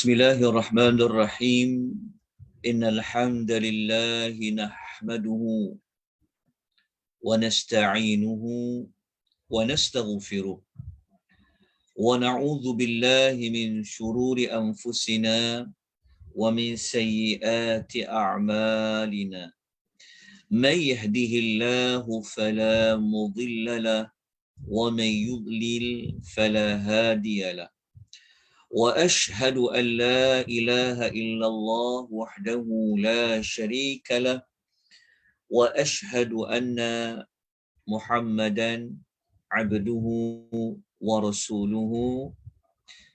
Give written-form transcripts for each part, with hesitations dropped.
Bismillahirrahmanirrahim. Innal hamdalillah nahmaduhu wa nasta'inuhu wa nastaghfiruh wa na'udzu billahi min shururi anfusina wa min sayyiati a'malina. Man yahdihillahu fala mudilla lahu wa man yudlil fala hadiya lahu. وأشهد أن لا إله إلا الله وحده لا شريك له وأشهد أن محمدا عبده ورسوله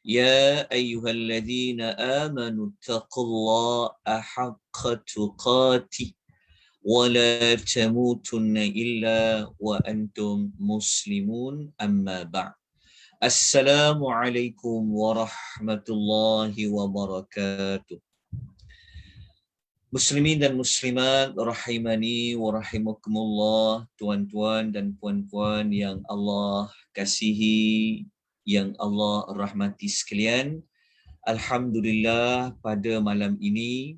يا أيها الذين آمنوا اتقوا الله حق تقاته ولا تموتن إلا وأنتم مسلمون أما بعد. Assalamualaikum warahmatullahi wabarakatuh. Muslimin dan muslimat rahimani wa rahimakumullah, tuan-tuan dan puan-puan yang Allah kasihi, yang Allah rahmati sekalian. Alhamdulillah, pada malam ini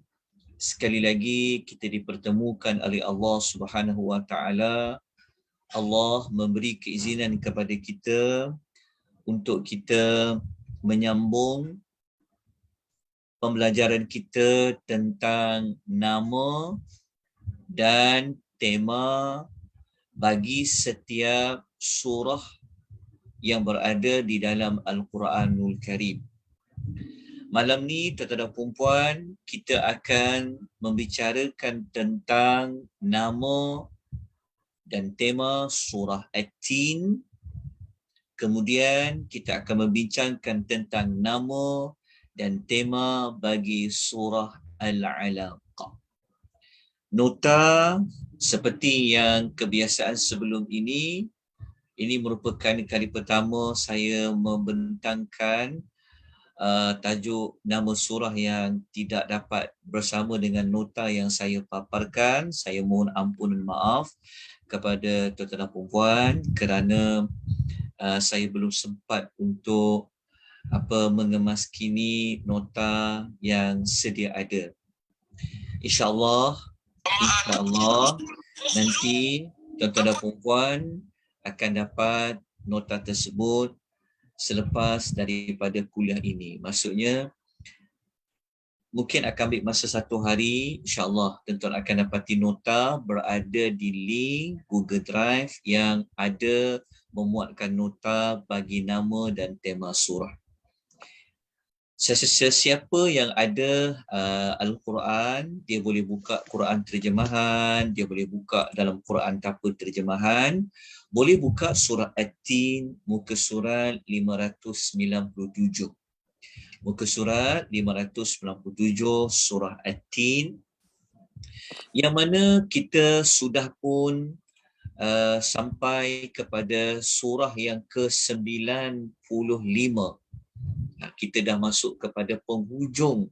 sekali lagi kita dipertemukan oleh Allah Subhanahu wa taala. Allah memberi keizinan kepada kita untuk kita menyambung pembelajaran kita tentang nama dan tema bagi setiap surah yang berada di dalam Al-Quranul Karim. Malam ni, tuan-tuan dan puan-puan, kita akan membicarakan tentang nama dan tema surah At-Tin. Kemudian kita akan membincangkan tentang nama dan tema bagi surah Al-Alaq. Nota seperti yang kebiasaan sebelum ini merupakan kali pertama saya membentangkan tajuk nama surah yang tidak dapat bersama dengan nota yang saya paparkan. Saya mohon ampun dan maaf kepada tuan-tuan dan puan kerana saya belum sempat untuk mengemaskini nota yang sedia ada. InsyaAllah nanti tuan-tuan dan puan akan dapat nota tersebut selepas daripada kuliah ini. Maksudnya mungkin akan ambil masa 1 hari, insyaAllah tuan-tuan akan dapati nota berada di link Google Drive yang ada memuatkan nota bagi nama dan tema surah. Sesiapa yang ada Al-Quran, dia boleh buka Quran terjemahan, dia boleh buka dalam Quran tanpa terjemahan, boleh buka surah At-Tin, muka surat 597. Muka surat 597 surah At-Tin, yang mana kita sudah pun sampai kepada surah yang ke-95. Kita dah masuk kepada penghujung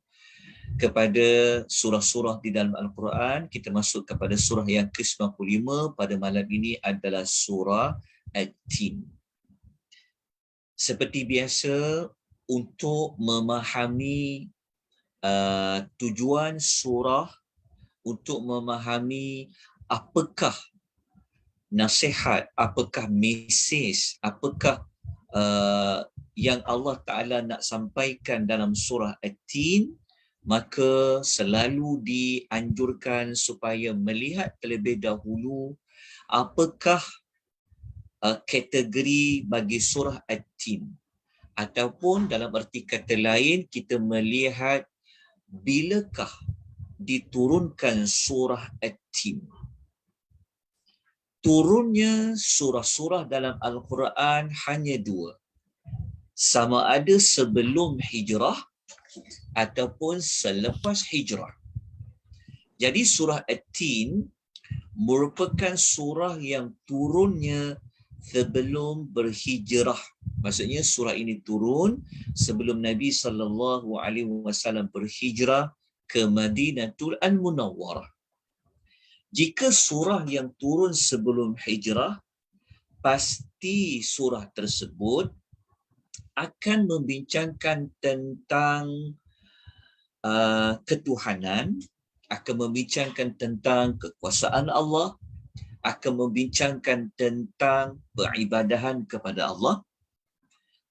kepada surah-surah di dalam Al-Quran. Kita masuk kepada surah yang ke-95 pada malam ini adalah surah At-Tin. Seperti biasa, untuk memahami tujuan surah, untuk memahami apakah nasihat, apakah mesej, apakah yang Allah Ta'ala nak sampaikan dalam surah At-Tin, maka selalu dianjurkan supaya melihat terlebih dahulu apakah kategori bagi surah At-Tin. Ataupun dalam erti kata lain, kita melihat bilakah diturunkan surah At-Tin. Turunnya surah-surah dalam Al-Quran hanya 2. Sama ada sebelum hijrah ataupun selepas hijrah. Jadi surah At-Tin merupakan surah yang turunnya sebelum berhijrah. Maksudnya surah ini turun sebelum Nabi SAW berhijrah ke Madinatul Munawwarah. Jika surah yang turun sebelum hijrah, pasti surah tersebut akan membincangkan tentang ketuhanan, akan membincangkan tentang kekuasaan Allah, akan membincangkan tentang peribadahan kepada Allah.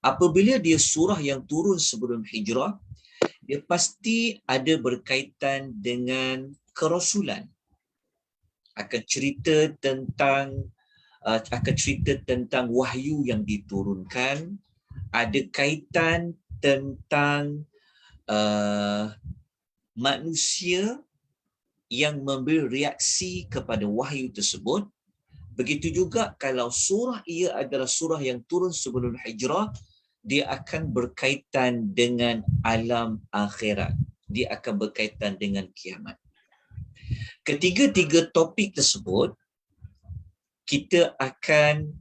Apabila dia surah yang turun sebelum hijrah, dia pasti ada berkaitan dengan kerasulan. Akan cerita tentang wahyu yang diturunkan, ada kaitan tentang manusia yang memberi reaksi kepada wahyu tersebut. Begitu juga kalau surah ia adalah surah yang turun sebelum hijrah, dia akan berkaitan dengan alam akhirat. Dia akan berkaitan dengan kiamat. Ketiga-tiga topik tersebut kita akan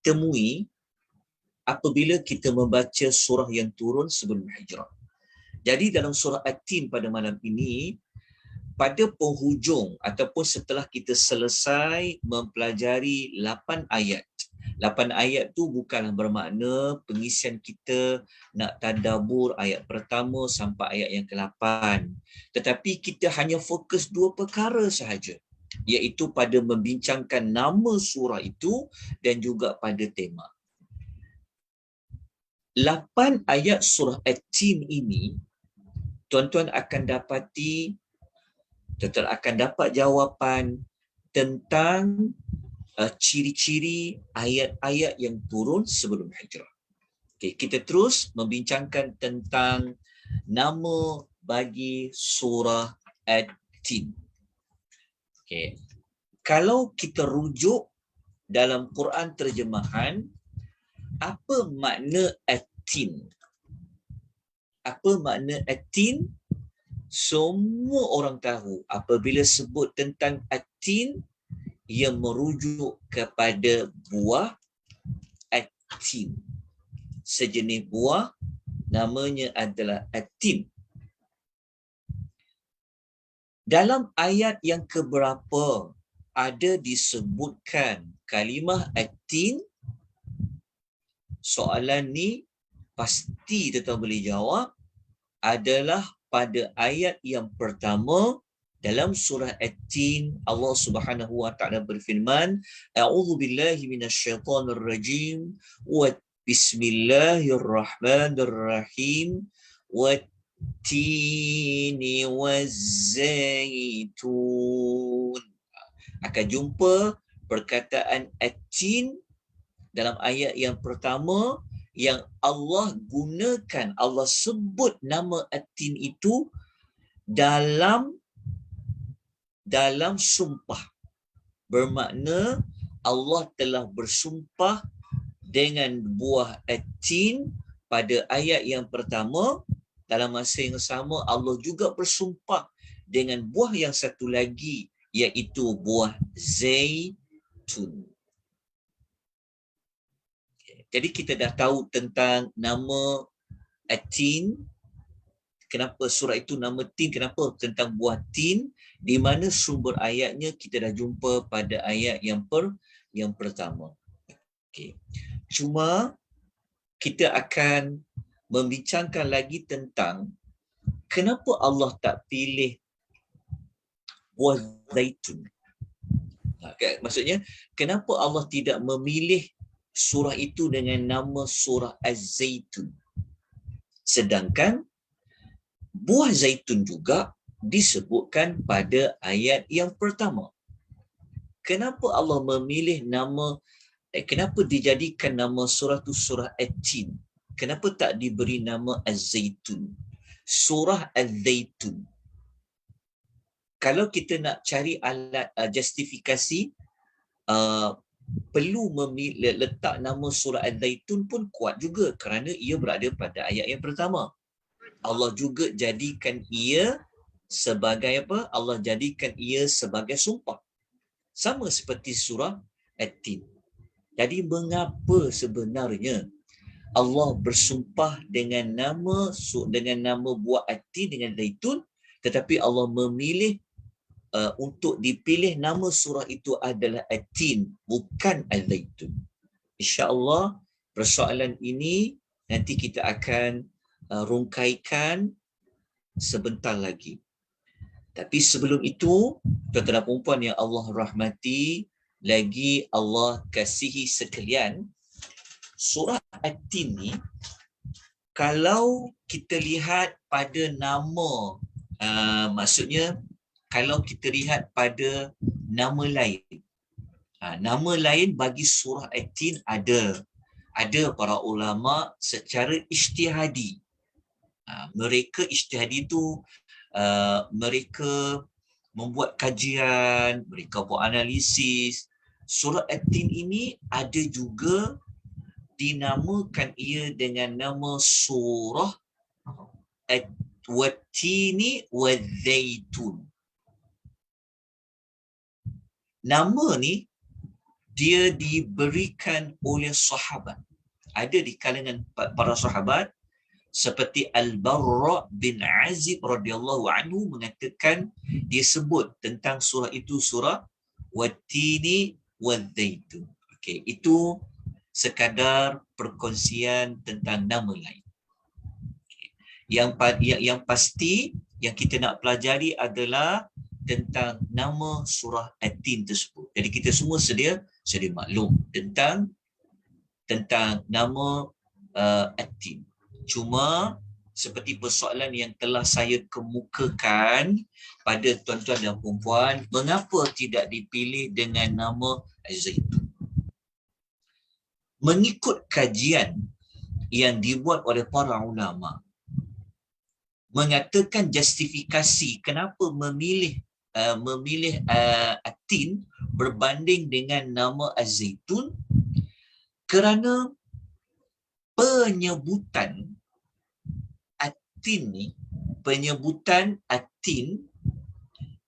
temui apabila kita membaca surah yang turun sebelum hijrah. Jadi dalam surah At-Tin pada malam ini, pada penghujung ataupun setelah kita selesai mempelajari 8 ayat. 8 ayat tu bukanlah bermakna pengisian kita nak tadabbur ayat pertama sampai ayat yang ke-8. Tetapi kita hanya fokus 2 perkara sahaja, iaitu pada membincangkan nama surah itu dan juga pada tema. 8 ayat surah At-Tin ini, tuan-tuan akan dapat jawapan tentang ciri-ciri ayat-ayat yang turun sebelum hijrah. Okay, kita terus membincangkan tentang nama bagi surah At-Tin. Okay. Kalau kita rujuk dalam Quran terjemahan, apa makna At-Tin? Apa makna At-Tin? Semua orang tahu apabila sebut tentang At-Tin, ia merujuk kepada buah At-Tin. Sejenis buah namanya adalah At-Tin. Dalam ayat yang keberapa ada disebutkan kalimah At-Tin? Soalan ni pasti tuan boleh jawab adalah pada ayat yang pertama dalam surah At-Tin. Allah Subhanahu wa taala berfirman, A'udzu billahi minasyaitonir rajim wa bismillahirrahmanirrahim wat-tini waz-zaitun. Akan jumpa perkataan At-Tin dalam ayat yang pertama yang Allah gunakan, Allah sebut nama At-Tin itu dalam sumpah. Bermakna Allah telah bersumpah dengan buah At-Tin pada ayat yang pertama. Dalam masa yang sama Allah juga bersumpah dengan buah yang satu lagi, iaitu buah zaitun. Jadi kita dah tahu tentang nama At-Tin. Kenapa surah itu nama Tin? Kenapa tentang buah Tin? Di mana sumber ayatnya kita dah jumpa pada ayat yang pertama. Okay. Cuma kita akan membincangkan lagi tentang kenapa Allah tak pilih buah zaitun. Maksudnya, kenapa Allah tidak memilih surah itu dengan nama surah Az-Zaitun? Sedangkan buah zaitun juga disebutkan pada ayat yang pertama. Kenapa Allah memilih kenapa dijadikan nama surah itu surah At-Tin? Kenapa tak diberi nama Az-Zaitun? Surah Az-Zaitun. Kalau kita nak cari alat justifikasi, perlu letak nama surah Az-Zaitun pun kuat juga kerana ia berada pada ayat yang pertama. Allah juga jadikan ia sebagai apa? Allah jadikan ia sebagai sumpah. Sama seperti surah At-Tin. Jadi mengapa sebenarnya Allah bersumpah dengan nama buah At-Tin dengan zaitun, tetapi Allah memilih untuk dipilih nama surah itu adalah At-Tin, bukan Az-Zaitun. InsyaAllah persoalan ini nanti kita akan rungkaikan sebentar lagi. Tapi sebelum itu, tuan-tuan dan puan yang Allah rahmati, lagi Allah kasihi sekalian, surah At-Tin ni, kalau kita lihat pada nama, maksudnya kalau kita lihat pada nama lain, nama lain bagi surah At-Tin ada para ulama secara ijtihadi. Mereka ijtihadi itu mereka membuat kajian, mereka buat analisis. Surah At-Tin ini ada juga dinamakan ia dengan nama surah Wat-Tini Waz-Zaitun. Nama ni dia diberikan oleh sahabat. Ada di kalangan para sahabat seperti Al-Barra bin Azib radhiyallahu anhu mengatakan, dia sebut tentang surah itu surah Wat-Tini Waz-Zaitun. Okey, itu sekadar perkongsian tentang nama lain. Yang pasti yang kita nak pelajari adalah tentang nama surah At-Tin tersebut. Jadi kita semua sedia maklum tentang nama At-Tin. Cuma seperti persoalan yang telah saya kemukakan pada tuan-tuan dan puan-puan, mengapa tidak dipilih dengan nama Az-Zaitun? Mengikut kajian yang dibuat oleh para ulama, mengatakan justifikasi kenapa memilih At-Tin berbanding dengan nama Az-Zaitun, kerana penyebutan At-Tin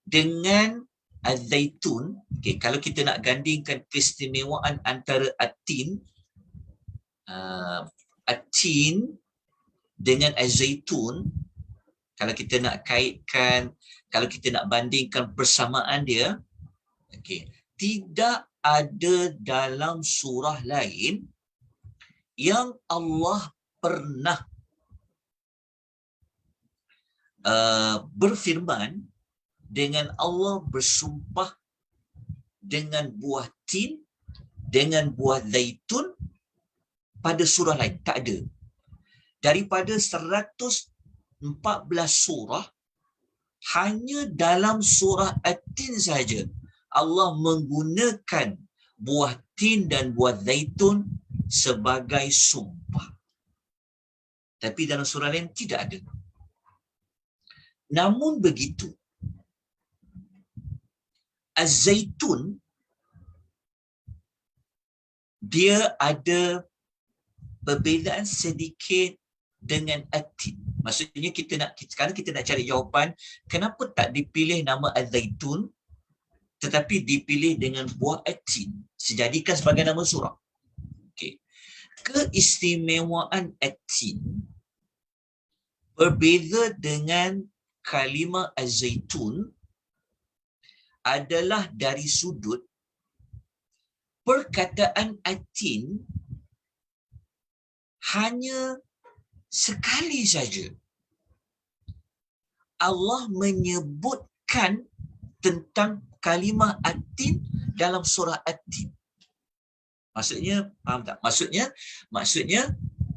dengan Az-Zaitun, kalau kita nak gandingkan keistimewaan antara At-Tin dengan Az-Zaitun, kalau kita nak kaitkan, kalau kita nak bandingkan persamaan dia, tidak ada dalam surah lain yang Allah pernah berfirman dengan Allah bersumpah dengan buah tin, dengan buah zaitun pada surah lain. Tak ada. Daripada 114 surah, hanya dalam surah At-Tin saja Allah menggunakan buah tin dan buah zaitun sebagai sumpah. Tapi dalam surah lain tidak ada. Namun begitu, Az-Zaitun dia ada perbezaan sedikit dengan At-Tin. Maksudnya sekarang kita nak cari jawapan kenapa tak dipilih nama Az-Zaitun tetapi dipilih dengan buah At-Tin, dijadikan sebagai nama surah. Okey. Keistimewaan At-Tin berbeza dengan kalimah Az-Zaitun adalah dari sudut perkataan At-Tin hanya sekali saja Allah menyebutkan tentang kalimah At-Tin dalam surah At-Tin. Maksudnya, faham tak? Maksudnya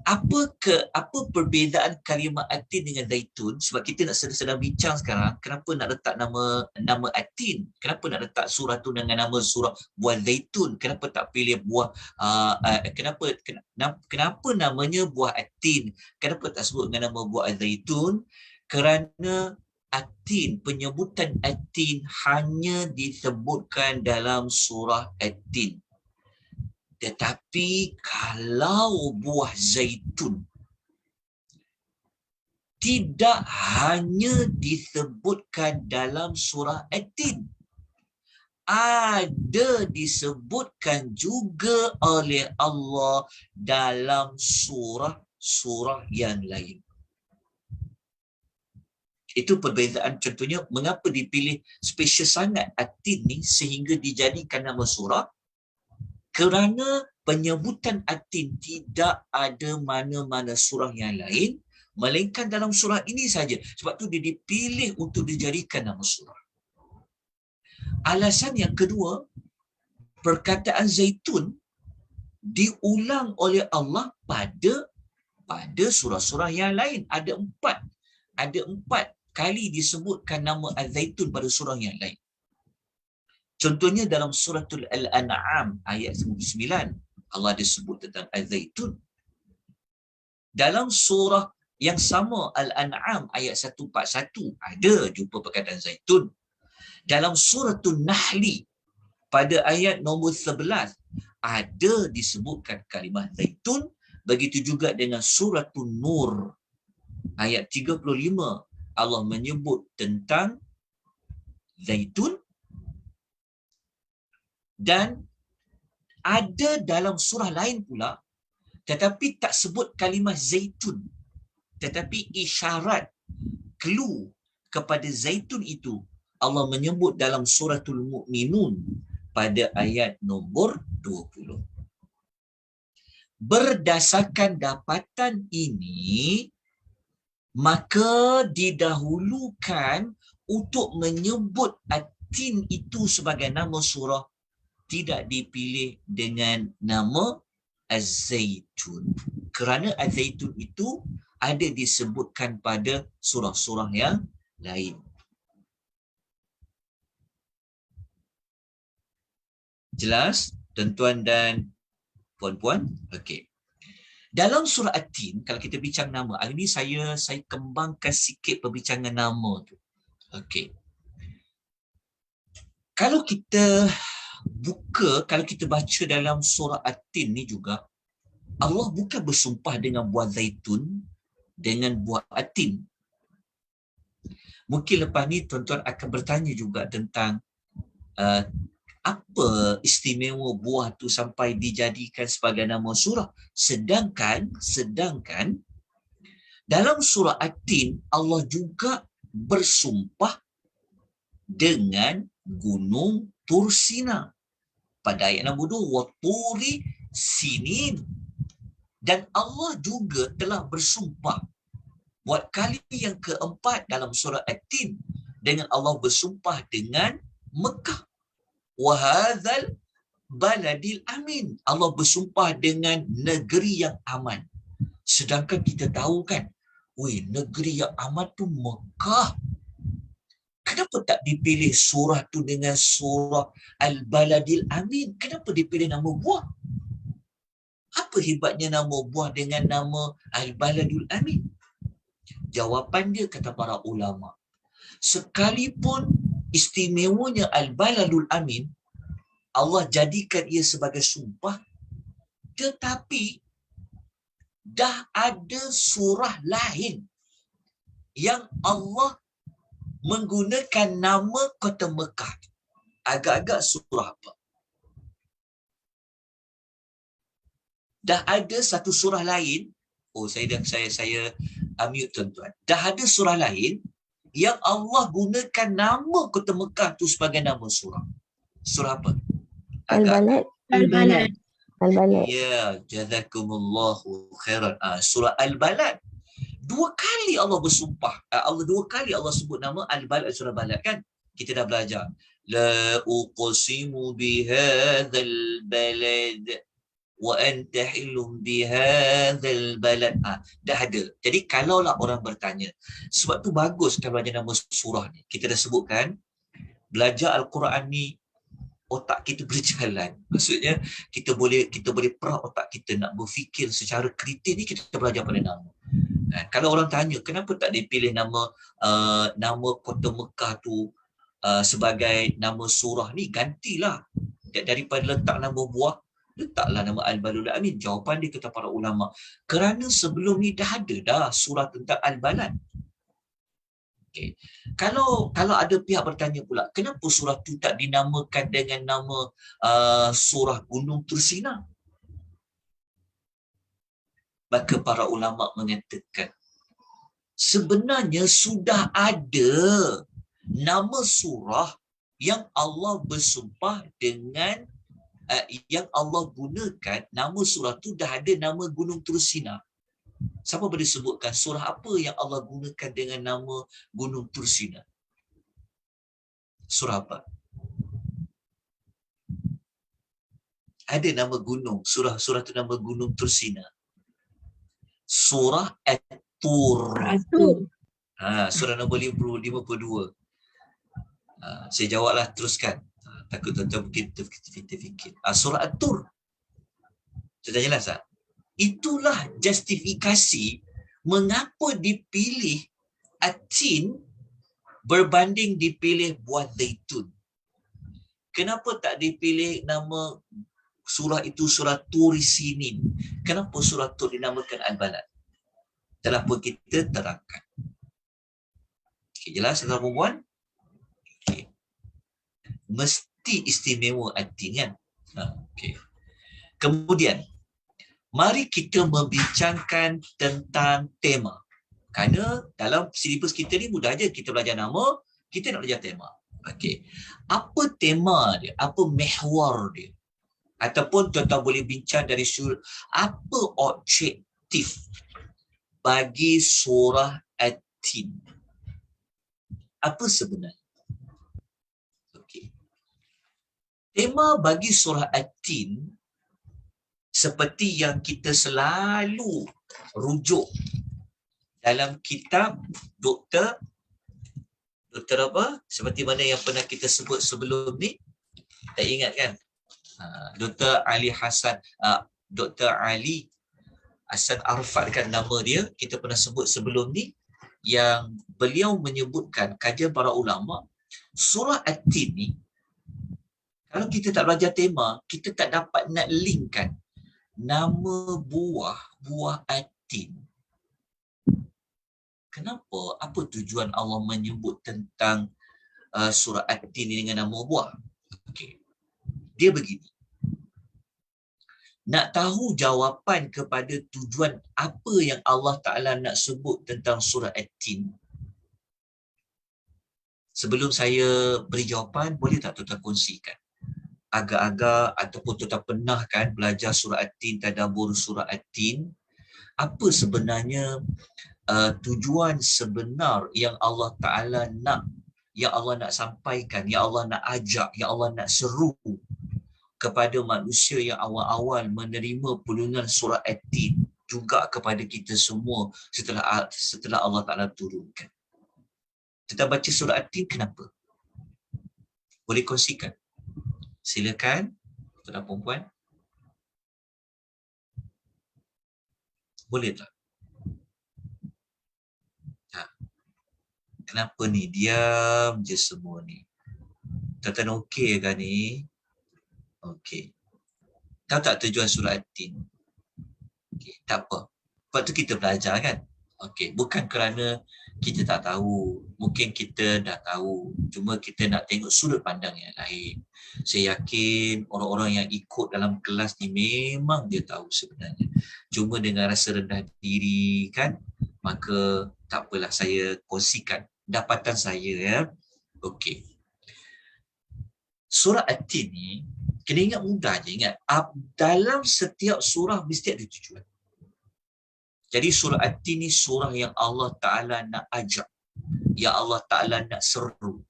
apa perbezaan kalimah At-Tin dengan zaitun? Sebab kita nak sedang bincang sekarang, kenapa nak letak nama At-Tin? Kenapa nak letak surah tu dengan nama surah buah zaitun? Kenapa tak pilih buah kenapa namanya buah At-Tin? Kenapa tak sebut dengan nama buah zaitun? Kerana At-Tin, penyebutan At-Tin hanya disebutkan dalam surah At-Tin. Tetapi kalau buah zaitun tidak hanya disebutkan dalam surah At-Tin, ada disebutkan juga oleh Allah dalam surah-surah yang lain. Itu perbezaan. Contohnya, mengapa dipilih spesial sangat At-Tin ni sehingga dijadikan nama surah? Kerana penyebutan At-Tin tidak ada mana-mana surah yang lain, melainkan dalam surah ini saja. Sebab tu dia dipilih untuk dijadikan nama surah. Alasan yang kedua, perkataan zaitun diulang oleh Allah pada surah-surah yang lain. Ada empat kali disebutkan nama Az-Zaitun pada surah yang lain. Contohnya dalam suratul Al-An'am ayat 99, Allah disebut tentang Az-Zaitun. Dalam surah yang sama Al-An'am ayat 141 ada jumpa perkataan zaitun. Dalam suratul Nahli pada ayat nombor 11 ada disebutkan kalimah zaitun. Begitu juga dengan suratul Nur ayat 35 Allah menyebut tentang zaitun. Dan ada dalam surah lain pula tetapi tak sebut kalimah zaitun, tetapi isyarat, clue kepada zaitun itu Allah menyebut dalam suratul Mu'minun pada ayat nombor 20. Berdasarkan dapatan ini, maka didahulukan untuk menyebut At-Tin itu sebagai nama surah, tidak dipilih dengan nama Az-Zaitun. Kerana Az-Zaitun itu ada disebutkan pada surah-surah yang lain. Jelas, tuan-tuan dan puan-puan? Okey. Dalam surah At-Tin, kalau kita bincang nama, hari ini saya kembangkan sikit perbincangan nama tu. Okey. Kalau kita baca dalam surah At-Tin ni juga, Allah bukan bersumpah dengan buah zaitun, dengan buah At-Tin. Mungkin lepas ni tuan-tuan akan bertanya juga tentang apa istimewa buah tu sampai dijadikan sebagai nama surah. Sedangkan dalam surah At-Tin Allah juga bersumpah dengan gunung Tursina pada ayat nombor 2, wa turi sinin. Dan Allah juga telah bersumpah buat kali yang keempat dalam surah At-Tin dengan Allah bersumpah dengan Mekah. Wa hadzal baladil amin. Allah bersumpah dengan negeri yang aman. Sedangkan kita tahu kan, negeri yang aman tu Mekah. Kenapa tak dipilih surah tu dengan surah Al-Baladil Amin? Kenapa dipilih nama buah? Apa hebatnya nama buah dengan nama Al-Baladul Amin? Jawapan dia, kata para ulama, sekalipun istimewanya Al-Baladul Amin, Allah jadikan ia sebagai sumpah, tetapi dah ada surah lain yang Allah menggunakan nama kota Mekah. Agak-agak surah apa? Dah ada satu surah lain. Saya mute tuan-tuan. Dah ada surah lain yang Allah gunakan nama kota Mekah tu sebagai nama surah. Surah apa? Al-Balad. Al-Balad. Al-Balad. Ya, jazakumullahu khairan. Surah Al-Balad. Dua kali Allah bersumpah. Dua kali Allah sebut nama Al-Balad, surah Balad kan? Kita dah belajar. La uqsimu bihadzal balad wa anta hilum bihadzal balad. Dah ada. Jadi kalaulah orang bertanya, sebab tu bagus kalau ada nama surah ni. Kita dah sebutkan, belajar Al-Quran ni otak kita berjalan. Maksudnya kita boleh perah otak kita nak berfikir secara kritis ni, kita belajar pada nama. Kalau orang tanya kenapa tak dipilih nama kota Mekah tu sebagai nama surah ni, gantilah. Daripada letak nama buah, letaklah nama Al-Baladul Amin. Jawapan dia, kata para ulama, kerana sebelum ni dah ada dah surah tentang Al-Balad. Okay. Kalau ada pihak bertanya pula, kenapa surah tu tak dinamakan dengan nama surah Gunung Tursina? Maka para ulama mengatakan, sebenarnya sudah ada nama surah yang Allah bersumpah dengan yang Allah gunakan nama surah tu dah ada nama Gunung Tursina. Siapa boleh sebutkan surah apa yang Allah gunakan dengan nama Gunung Tursina? Surah apa? Ada nama gunung, surah tu nama Gunung Tursina. Surah At-Tur. Surah nombor 52. Saya jawablah, teruskan. Takut tuan-tuan mungkin terfikir. Surah At-Tur. Sudah jelas tak? Itulah justifikasi mengapa dipilih At-Tin berbanding dipilih buah zaitun. Kenapa tak dipilih nama surah itu surah Turi Sinin? Kenapa surah Tur dinamakan Al-Balad? Telah pun kita terangkan. Okay, jelas tuan-tuan perempuan? Okay. Mesti istimewa At-Tin kan? Okay. Kemudian, mari kita membincangkan tentang tema. Kerana dalam silibus kita ni mudah aja kita belajar nama, kita nak belajar tema. Okey. Apa tema dia? Apa mehwar dia? Ataupun tuan-tuan boleh bincang dari sudut apa objektif bagi surah At-Tin? Apa sebenarnya? Okey. Tema bagi surah At-Tin seperti yang kita selalu rujuk dalam kitab doktor apa? Seperti mana yang pernah kita sebut sebelum ni? Tak ingat kan? Dr. Ali Hasan, Dr. Ali Hasan Arfat kan nama dia, kita pernah sebut sebelum ni, yang beliau menyebutkan kajian para ulama, surah At-Tin ni, kalau kita tak belajar tema, kita tak dapat nak linkkan nama buah At-Tin. Kenapa? Apa tujuan Allah menyebut tentang surah At-Tin ini dengan nama buah? Okay. Dia begini. Nak tahu jawapan kepada tujuan apa yang Allah Ta'ala nak sebut tentang surah At-Tin? Sebelum saya beri jawapan, boleh tak tuan-tuan kongsikan? Agak-agak ataupun tuan-tuan pernah kan belajar surah At-Tin, tadabbur surah At-Tin? Apa sebenarnya tujuan sebenar yang Allah Ta'ala nak, yang Allah nak sampaikan, yang Allah nak ajak, yang Allah nak seru kepada manusia yang awal-awal menerima pulungan surah At-Tin, juga kepada kita semua setelah Allah Ta'ala turunkan. Kita baca surah At-Tin kenapa? Boleh kongsikan? Silakan, tuan-tuan perempuan. Boleh tak? Kenapa ni? Diam je semua ni. Tuan-tuan okey ke ni? Okey. Tahu tak tujuan surah At-Tin? Okay, tak apa. Sebab tu kita belajar kan? Okey, bukan kerana kita tak tahu. Mungkin kita dah tahu. Cuma kita nak tengok sudut pandang yang lain. Saya yakin orang-orang yang ikut dalam kelas ni memang dia tahu sebenarnya. Cuma dengan rasa rendah diri kan, maka tak apalah, saya kongsikan dapatan saya ya. Okey. Surah At-Tin ni, kena ingat mudah je, ingat. Dalam setiap surah mesti ada tujuan. Jadi surah At-Tin ni surah yang Allah Ta'ala nak ajak, yang Allah Ta'ala nak seru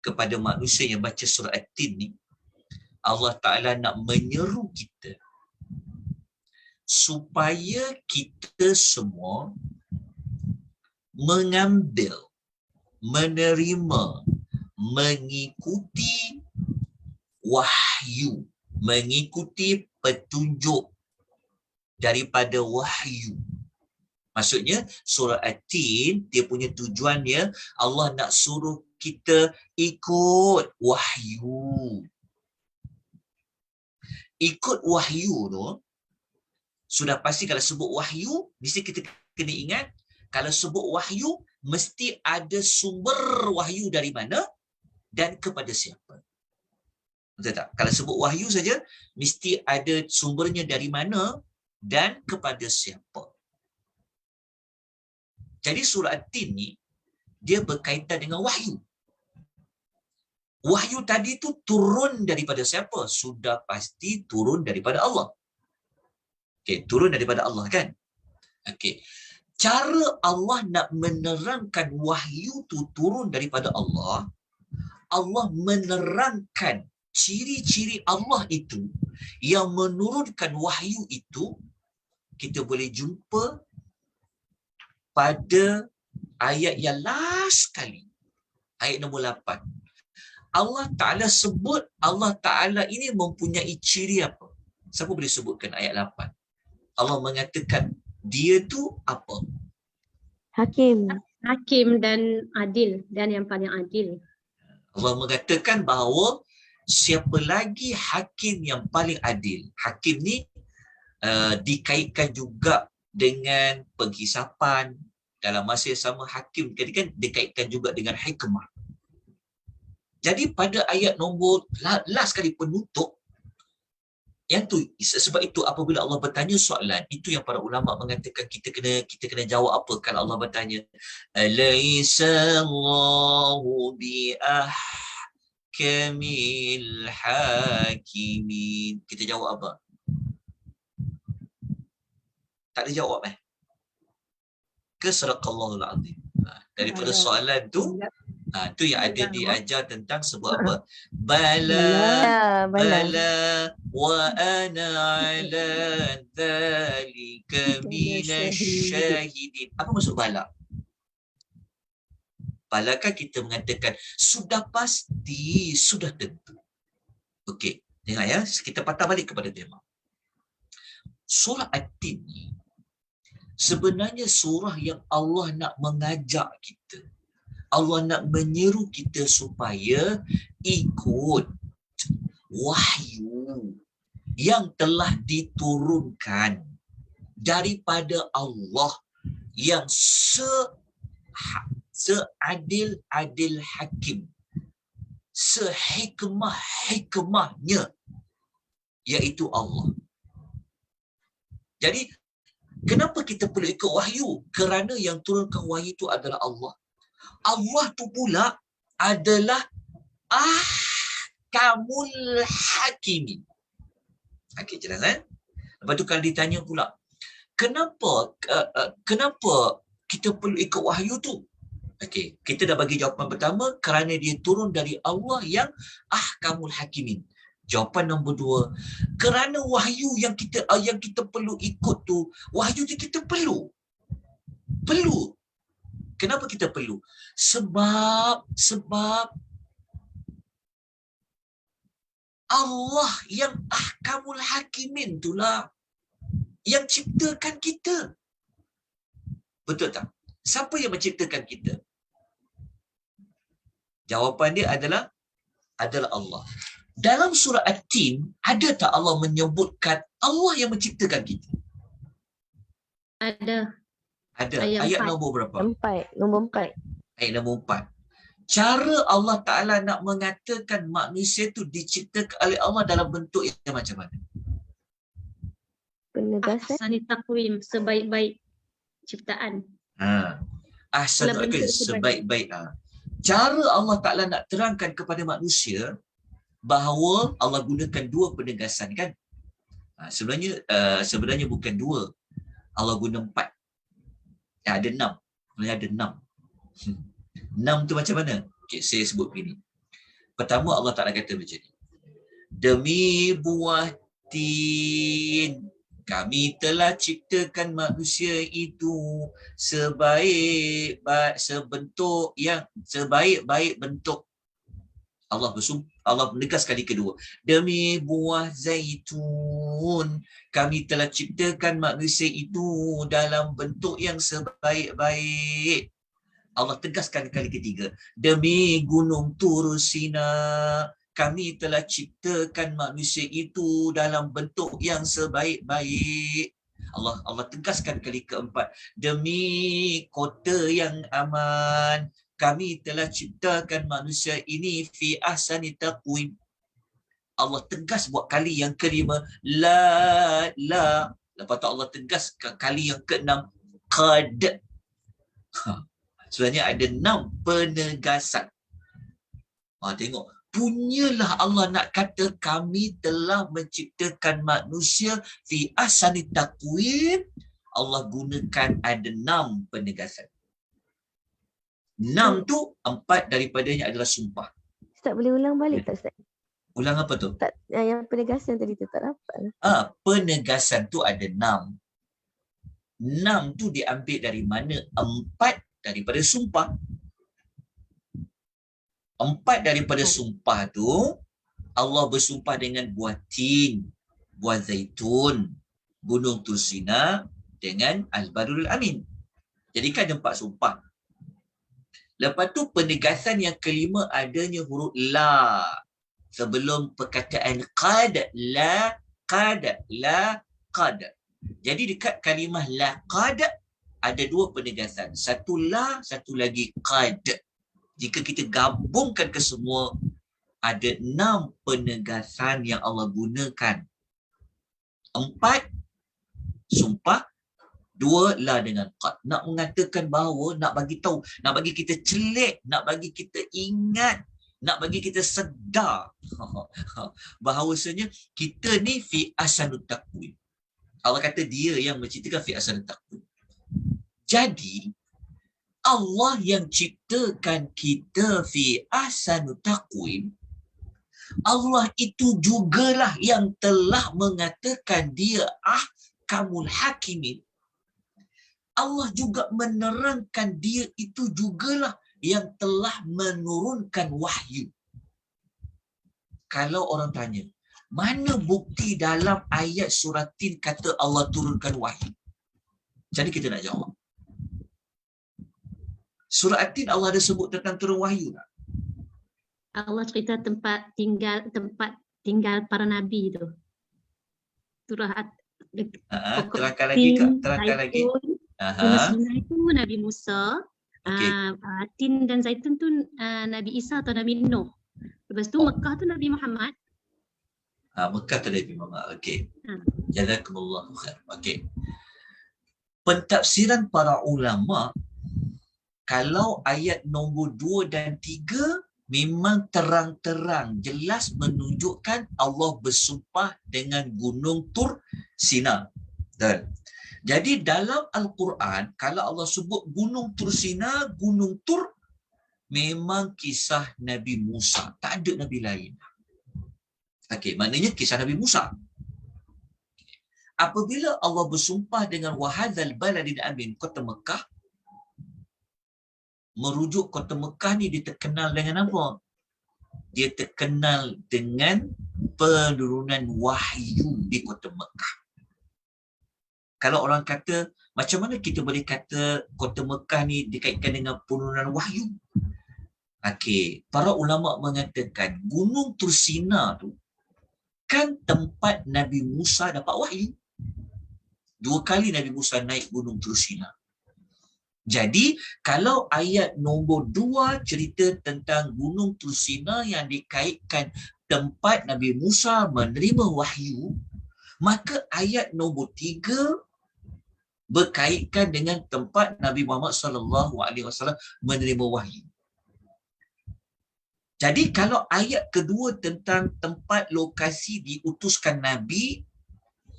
kepada manusia yang baca surah At-Tin ni. Allah Ta'ala nak menyeru kita supaya kita semua mengambil, menerima, mengikuti wahyu, mengikuti petunjuk daripada wahyu. Maksudnya surah At-Tin, dia punya tujuannya Allah nak suruh kita ikut wahyu. Ikut wahyu tu, sudah pasti kalau sebut wahyu, mesti kita kena ingat, kalau sebut wahyu, mesti ada sumber wahyu dari mana dan kepada siapa. Betul tak? Kalau sebut wahyu saja, mesti ada sumbernya dari mana dan kepada siapa. Jadi surah At-Tin ni, dia berkaitan dengan wahyu. Wahyu tadi tu turun daripada siapa? Sudah pasti turun daripada Allah. Okay, turun daripada Allah kan? Okey. Cara Allah nak menerangkan wahyu tu turun daripada Allah, Allah menerangkan ciri-ciri Allah itu yang menurunkan wahyu itu kita boleh jumpa pada ayat yang last sekali. Ayat nombor 8. Allah Ta'ala sebut Allah Ta'ala ini mempunyai ciri apa? Siapa boleh sebutkan ayat 8? Allah mengatakan dia tu apa? Hakim. Hakim dan adil, dan yang paling adil. Allah mengatakan bahawa siapa lagi hakim yang paling adil. Hakim ni dikaitkan juga dengan penghisapan. Dalam masa yang sama hakim kan dikaitkan juga dengan hikmah. Jadi pada ayat nombor last kali penutup, yang tu, sebab itu apabila Allah bertanya soalan, itu yang para ulama mengatakan kita kena jawab apa kalau Allah bertanya. Alaysa Allahu biahkamil hakimin. Kita jawab apa? Tak ada jawab ke sadaqallahul azim. Daripada soalan tu, tu yang ada diajar tentang sebab apa? Bala wa ana ala dhalika minasyahidin. Apa maksud bala? Bala kan kita mengatakan sudah pasti, sudah tentu. Okey, dengar ya, kita patah balik kepada tema. Surah At-Tin ni sebenarnya surah yang Allah nak mengajak kita. Allah nak menyeru kita supaya ikut wahyu yang telah diturunkan daripada Allah yang seadil-adil hakim, sehikmah-hikmahnya, iaitu Allah. Jadi, kenapa kita perlu ikut wahyu? Kerana yang turunkan wahyu itu adalah Allah. Allah tu pula adalah ahkamul hakimin. Okey, jelas kan? Lepas tu kalau ditanya pula, kenapa kita perlu ikut wahyu tu? Okey, kita dah bagi jawapan pertama, kerana dia turun dari Allah yang ahkamul hakimin. Jawapan nombor 2, kerana wahyu yang kita perlu ikut tu, wahyu tu kita perlu. Kenapa kita perlu? Sebab Allah yang ahkamul hakimin itulah yang ciptakan kita. Betul tak? Siapa yang menciptakan kita? Jawapan dia adalah Allah. Dalam surah At-Tin, ada tak Allah menyebutkan Allah yang menciptakan kita? Ada. Ayat nombor berapa? Nombor 4. Ayat nombor 4. Cara Allah Ta'ala nak mengatakan manusia tu diciptakan oleh Allah dalam bentuk yang macam mana? Penegasan. Ahsani taqwim, sebaik-baik ciptaan. Ahsan taqwim, sebaik-baik. Cara Allah Ta'ala nak terangkan kepada manusia bahawa Allah gunakan 2 penegasan kan? Sebenarnya bukan 2. Allah guna 4. Ada 6. Sebenarnya ada 6. 6 tu macam mana? Okay, saya sebut begini. Pertama Allah Ta'ala kata macam ni. Demi buah tin, kami telah ciptakan manusia itu sebaik-baik bentuk. Allah menegas kali kedua. Demi buah zaitun, kami telah ciptakan manusia itu dalam bentuk yang sebaik-baik. Allah tegaskan kali ketiga. Demi gunung Tur Sina, kami telah ciptakan manusia itu dalam bentuk yang sebaik-baik. Allah tegaskan kali keempat. Demi kota yang aman, kami telah ciptakan manusia ini fi ahsani taqwim. Allah tegas buat kali yang kelima. La. Lepas tu Allah tegas kali yang keenam. Qad. Sebenarnya ada 6 penegasan. Tengok. Punyalah Allah nak kata kami telah menciptakan manusia fi ahsani taqwim. Allah gunakan ada 6 penegasan. 6 tu 4 daripadanya adalah sumpah. Ustaz boleh ulang balik tak Ustaz? Ulang apa tu? Tak, yang penegasan tadi tu tak dapat. Penegasan tu ada 6. 6 tu diambil dari mana? 4 daripada sumpah. 4 daripada sumpah tu, Allah bersumpah dengan buah tin, buah zaitun, gunung Tursina dengan Al-Badrul Amin. Jadi kan ada 4 sumpah. Lepas tu penegasan yang kelima adanya huruf la. Sebelum perkataan qad, la, qad, la, qad. Jadi dekat kalimah la qad ada 2 penegasan. Satu la, satu lagi qad. Jika kita gabungkan ke semua, ada 6 penegasan yang Allah gunakan. 4 sumpah, 2 la dengan qad. Nak mengatakan bahawa, nak bagi tahu, nak bagi kita celik, nak bagi kita ingat, nak bagi kita sedar bahawasanya kita ni fi ahsanut taqwim. Allah kata dia yang menciptakan fi ahsanut taqwim. Jadi Allah yang ciptakan kita fi ahsanut taqwim, Allah itu jugalah yang telah mengatakan dia ahkamul hakimin. Allah juga menerangkan dia itu jugalah yang telah menurunkan wahyu. Kalau orang tanya, mana bukti dalam ayat surah Tin kata Allah turunkan wahyu? Jadi kita nak jawab. Surah Tin Allah ada sebut tentang turun wahyu tak? Allah cerita tempat tinggal para nabi tu. Surah Terangkan lagi Kak, terangkan lagi. Gunung Sinai itu Nabi Musa. Okey. Tin dan Zaitun tu Nabi Isa atau Nabi Nuh. Lepas tu Mekah tu Nabi Muhammad. Mekah tu Nabi Muhammad. Okey. Jazakumullah khair. Okey. Pentafsiran para ulama, kalau ayat nombor 2 dan 3 memang terang-terang jelas menunjukkan Allah bersumpah dengan gunung Tur Sina. Dan jadi dalam Al-Quran, kalau Allah sebut gunung Tur Sina, gunung Tur, memang kisah Nabi Musa. Tak ada Nabi lain. Okey, maknanya kisah Nabi Musa. Apabila Allah bersumpah dengan wahadzal baladil amin, kota Mekah, merujuk kota Mekah ni dia terkenal dengan apa? Dia terkenal dengan penurunan wahyu di kota Mekah. Kalau orang kata, macam mana kita boleh kata kota Mekah ni dikaitkan dengan penurunan wahyu? Okey, para ulama mengatakan gunung Tursina tu kan tempat Nabi Musa dapat wahyu. 2 kali Nabi Musa naik gunung Tursina. Jadi, kalau ayat nombor 2 cerita tentang gunung Tursina yang dikaitkan tempat Nabi Musa menerima wahyu, maka ayat nombor 3 berkaitkan dengan tempat Nabi Muhammad SAW menerima wahyu. Jadi kalau ayat kedua tentang tempat lokasi diutuskan Nabi,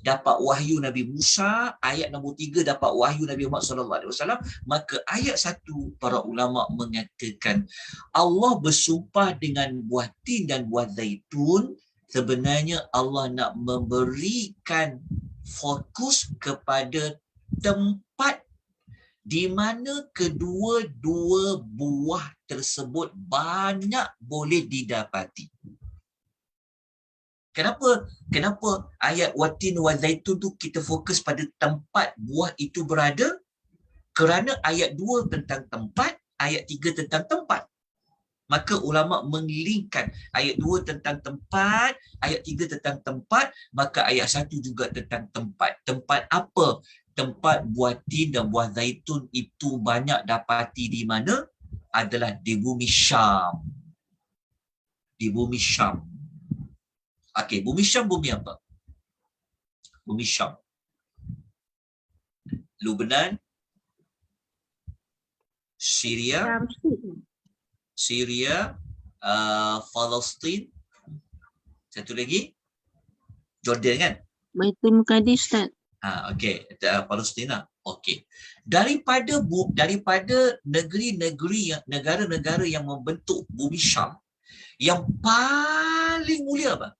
dapat wahyu Nabi Musa, ayat nombor 3 dapat wahyu Nabi Muhammad SAW, maka ayat 1 para ulama mengatakan Allah bersumpah dengan buah tin dan buah zaitun, sebenarnya Allah nak memberikan fokus kepada tempat di mana kedua-dua buah tersebut banyak boleh didapati. Kenapa ayat watin wa zaitun tu kita fokus pada tempat buah itu berada? Kerana ayat 2 tentang tempat, ayat 3 tentang tempat. Maka ulama mengelingkan ayat 2 tentang tempat, ayat 3 tentang tempat, maka ayat 1 juga tentang tempat. Tempat apa? Tempat buah tin dan buah zaitun itu banyak dapati di mana? Adalah di bumi Syam. Di bumi Syam. Okey, bumi Syam bumi apa? Bumi Syam. Lebanon, Syria, Palestin. Satu lagi Jordan kan? Baitul Muqaddis Ustaz. Okey, Palestina. Okey. Daripada negeri-negeri yang negara-negara yang membentuk bumi Syam, yang paling mulia apa?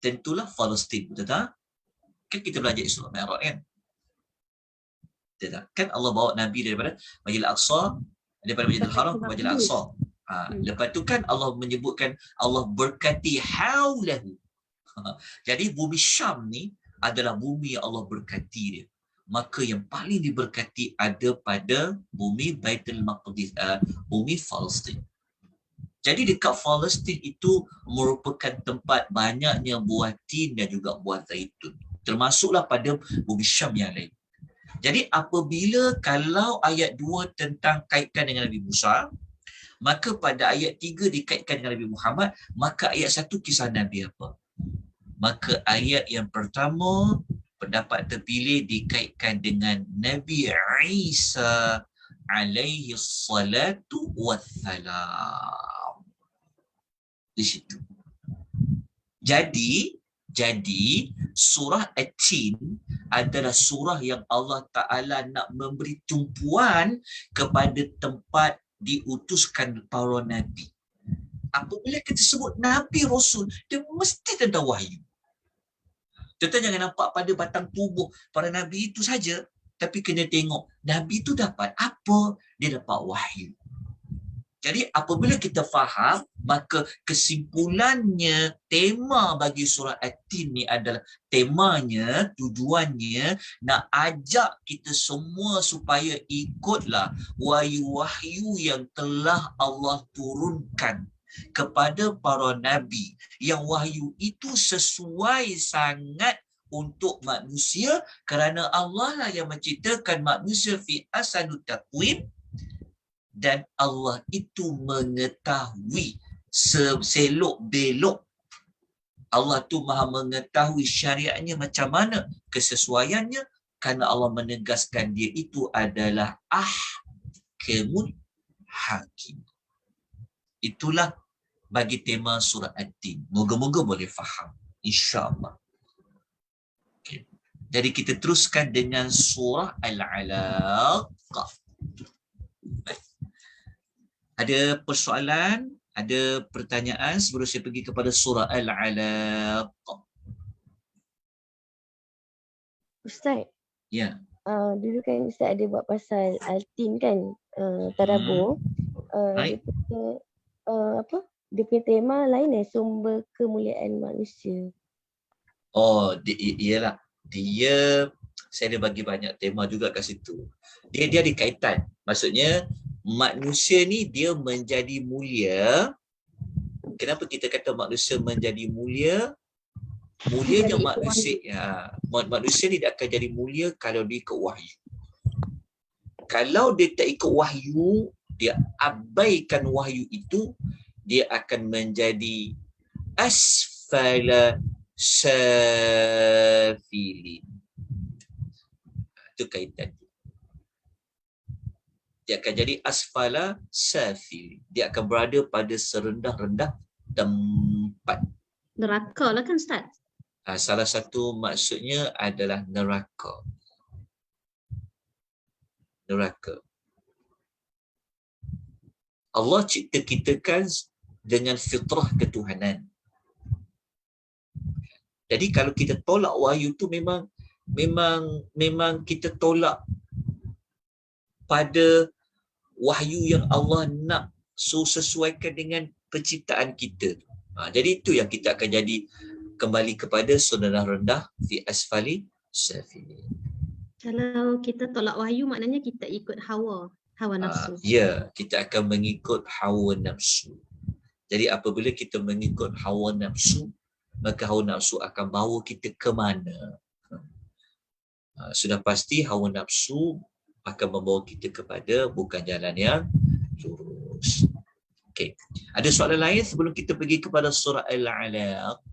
Tentulah Palestin, betul tak? Kan kita belajar di surah Mi'raj kan? Betul tak? Kan Allah bawa Nabi daripada Masjidil Aqsa, daripada Masjidil Haram ke Masjidil Aqsa. Lepas tu kan Allah menyebutkan Allah berkati haulahu. Jadi bumi Syam ni adalah bumi yang Allah berkati dia. Maka yang paling diberkati ada pada bumi Baitul Maqdis, bumi Palestin. Jadi dekat Palestin itu merupakan tempat banyaknya buah tin dan juga buah zaitun. Termasuklah pada bumi Syam yang lain. Jadi apabila kalau ayat 2 tentang kaitkan dengan Nabi Musa, maka pada ayat 3 dikaitkan dengan Nabi Muhammad, maka ayat 1 kisah Nabi apa? Maka ayat yang pertama, pendapat terpilih dikaitkan dengan Nabi Isa alaihi salatu wassalam. Di situ. Jadi surah At-Tin adalah surah yang Allah Ta'ala nak memberi tumpuan kepada tempat diutuskan para Nabi. Apabila kita sebut Nabi Rasul, dia mesti tentang wahyu. Kita jangan nampak pada batang tubuh para Nabi itu saja, tapi kena tengok Nabi itu dapat apa? Dia dapat wahyu. Jadi apabila kita faham, maka kesimpulannya, tema bagi surah At-Tin ni adalah temanya, tujuannya nak ajak kita semua supaya ikutlah wahyu-wahyu yang telah Allah turunkan kepada para Nabi. Yang wahyu itu sesuai sangat untuk manusia kerana Allah lah yang menciptakan manusia fi ahsani taqwim. Dan Allah itu mengetahui selok-belok. Allah tu maha mengetahui syariatnya macam mana kesesuaiannya, kerana Allah menegaskan dia itu adalah ahkamul hakim. Itulah bagi tema surah At-Tin. Moga-moga boleh faham, insya-Allah. Okay. Jadi kita teruskan dengan surah Al-Alaq. Ada persoalan, ada pertanyaan sebelum saya pergi kepada surah Al-Alaq? Ustaz, Ya. dulu kan Ustaz ada buat pasal Al-Tin kan, tadabbur. Dia Baik. punya apa? Dia punya tema lain sumber kemuliaan manusia. Oh, iyalah. Saya ada bagi banyak tema juga kat situ. Dia ada kaitan. Maksudnya manusia ni dia menjadi mulia. Kenapa kita kata manusia menjadi mulia? Mulianya manusia ni tak akan jadi mulia kalau dia ikut wahyu. Kalau dia tak ikut wahyu, dia abaikan wahyu itu, dia akan menjadi asfala safilin. Itu kaitan. Dia akan jadi asfala safilin. Dia akan berada pada serendah-rendah tempat. Neraka lah kan Ustaz? Salah satu maksudnya adalah neraka. Neraka. Allah cipta kita kan dengan fitrah ketuhanan. Jadi kalau kita tolak wahyu tu memang kita tolak pada wahyu yang Allah nak sesuaikan dengan penciptaan kita. Jadi itu yang kita akan jadi kembali kepada saudara rendah fi asfali safilin. Kalau kita tolak wahyu maknanya kita ikut hawa nafsu. Ya, kita akan mengikut hawa nafsu. Jadi apabila kita mengikut hawa nafsu, maka hawa nafsu akan bawa kita ke mana? Sudah pasti hawa nafsu akan membawa kita kepada bukan jalan yang lurus. Okey. Ada soalan lain sebelum kita pergi kepada surah Al-Alaq?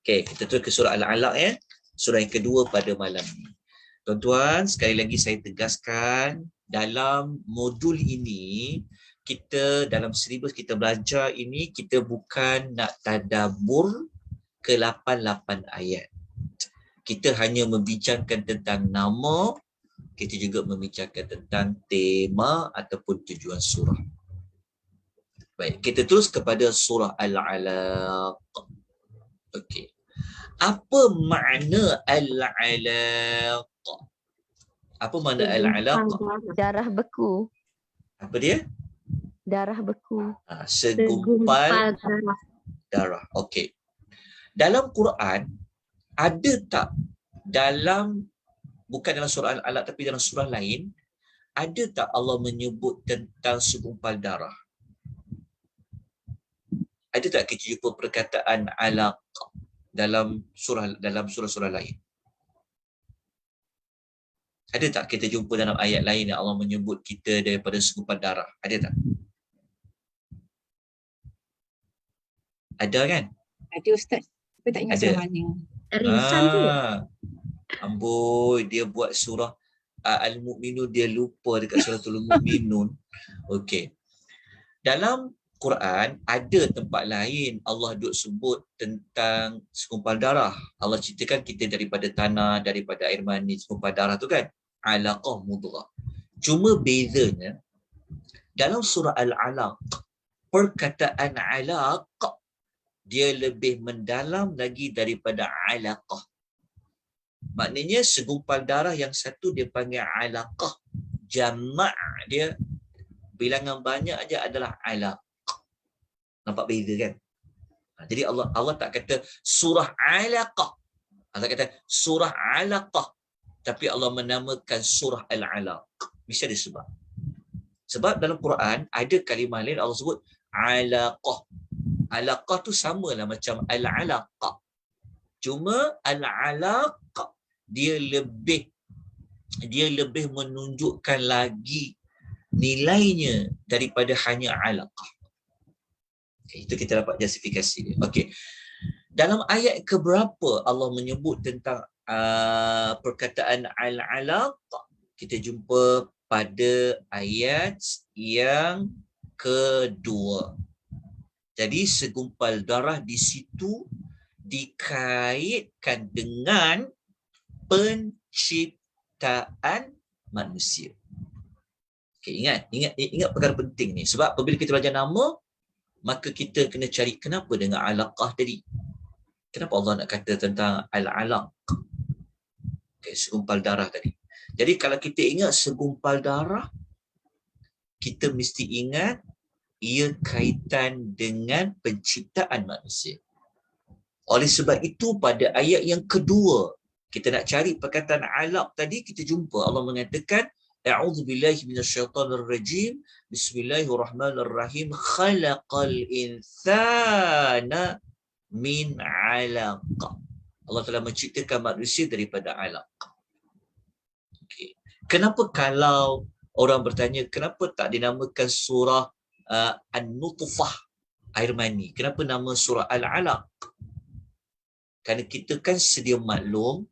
Okey, kita terus ke surah Al-Alaq ya. Surah yang kedua pada malam ini. Tuan-tuan, sekali lagi saya tegaskan, dalam modul ini, kita dalam silibus kita belajar ini, kita bukan nak tadabbur ke-88 ayat. Kita hanya membincangkan tentang nama, kita juga membincangkan tentang tema ataupun tujuan surah. Baik, kita terus kepada surah Al-Alaq. Okey. Apa makna Al-Alaq? Apa makna Al-Alaq? Darah beku. Apa dia? Darah beku. Segumpal darah. Okey. Dalam Quran, ada tak bukan dalam surah Al-Alaq tapi dalam surah lain, ada tak Allah menyebut tentang segumpal darah? Ada tak kita jumpa perkataan alaq dalam surah-surah lain? Ada tak kita jumpa dalam ayat lain yang Allah menyebut kita daripada segumpal darah? Ada tak? Ada kan? Ada Ustaz. Tapi tak ingat Ada. surah mana. Rinsan tu. Amboi, dia buat surah Al-Mu'minun, dia lupa dekat suratul Mu'minun. Okey. Dalam Quran ada tempat lain Allah duk sebut tentang segumpal darah. Allah ceritakan kita daripada tanah, daripada air mani, segumpal darah tu kan. Alaqah mudghah. Cuma bezanya dalam surah Al-Alaq, perkataan alaq dia lebih mendalam lagi daripada alaqah. Maknanya segumpal darah yang satu dia panggil alaqah. Jamak dia bilangan banyak aja adalah alaq. Nampak beza kan? Jadi Allah tak kata surah alaqah. Allah kata surah alaqah. Tapi Allah menamakan surah Al-Alaq. Mesti ada sebab. Sebab dalam Quran ada kalimah lain Allah sebut alaqah. Alaqah tu samalah macam al-alaqah. Cuma al-alaq dia lebih menunjukkan lagi nilainya daripada hanya alaqah. Okay, itu kita dapat justifikasi dia. Okey. Dalam ayat keberapa Allah menyebut tentang perkataan al-alaq? Kita jumpa pada ayat yang kedua. Jadi segumpal darah di situ dikaitkan dengan penciptaan manusia. Okay, ingat perkara penting ni. Sebab apabila kita belajar nama, maka kita kena cari kenapa dengan alaqah tadi. Kenapa Allah nak kata tentang al-alaq? Okay, segumpal darah tadi. Jadi kalau kita ingat segumpal darah, kita mesti ingat ia kaitan dengan penciptaan manusia. Oleh sebab itu pada ayat yang kedua, kita nak cari perkataan alaq tadi, kita jumpa Allah mengatakan a'udzubillahi minasyaitonirrajim, bismillahirrahmanirrahim, khalaqal insana min 'alaq. Allah telah menciptakan manusia daripada alaq. Okay. Kenapa kalau orang bertanya kenapa tak dinamakan surah An-Nutfah, air mani? Kenapa nama surah Al-Alaq? Kerana kita kan sedia maklum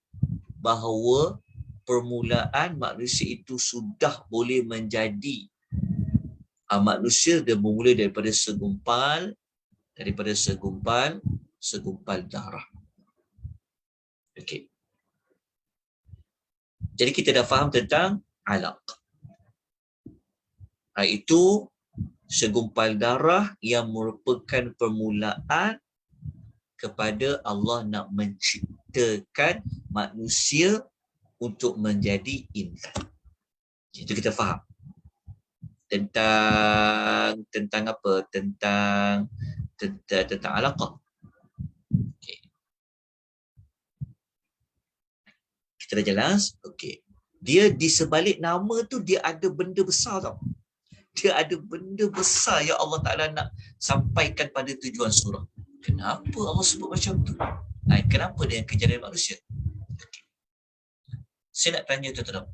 bahawa permulaan manusia itu sudah boleh menjadi manusia dia bermula daripada segumpal darah. Okey. Jadi kita dah faham tentang alaq. Itu segumpal darah yang merupakan permulaan kepada Allah nak menciptakan manusia untuk menjadi insan. Itu kita faham. Tentang apa? Tentang alaqah. Okay. Kita dah jelas? Okey. Dia di sebalik nama tu dia ada benda besar tau. Dia ada benda besar yang Allah Ta'ala nak sampaikan pada tujuan surah. Kenapa Allah sebut macam tu? Kenapa dengan kejadian manusia? Okay. Saya nak tanya tuan-tuan.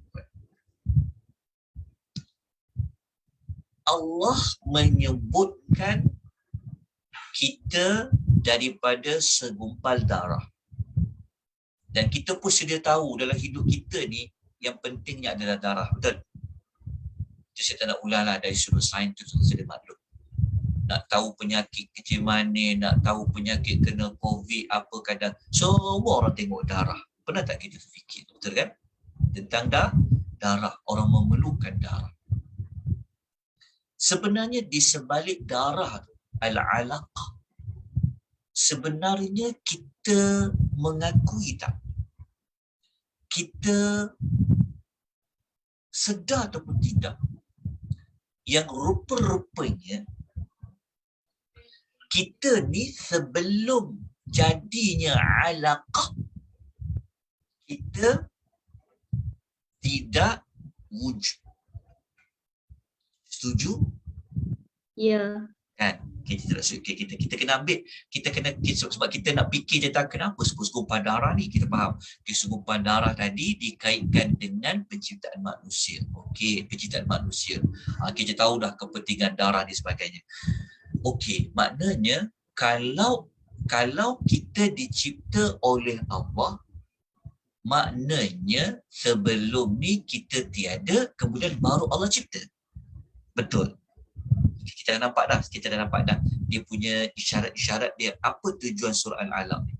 Allah menyebutkan kita daripada segumpal darah. Dan kita pun sedia tahu dalam hidup kita ni yang pentingnya adalah darah. Betul? Itu saya tak nak ulang lah dari sudut sains tu, saya maklum. nak tahu penyakit kecil manis, nak tahu penyakit kena COVID apa kadang. Semua orang tengok darah. Pernah tak kita fikir, betul kan? Tentang darah, orang memerlukan darah. Sebenarnya di sebalik darah tu, al-alaqah, sebenarnya kita mengakui tak? Kita sedar ataupun tidak yang rupa-rupanya kita ni sebelum jadinya alaqah, kita tidak wujud. Setuju? Ya. Kan? Kita kena ambil, sebab kita nak fikir tentang kenapa segumpal darah ni, kita faham. Segumpal darah tadi dikaitkan dengan penciptaan manusia. Okey, penciptaan manusia. Kita tahu dah kepentingan darah ni sebagainya. Okey, maknanya kalau kita dicipta oleh Allah, maknanya sebelum ni kita tiada, kemudian baru Allah cipta. Betul. Kita dah nampak dah dia punya isyarat-isyarat dia. Apa tujuan surah Al-Alaq ni?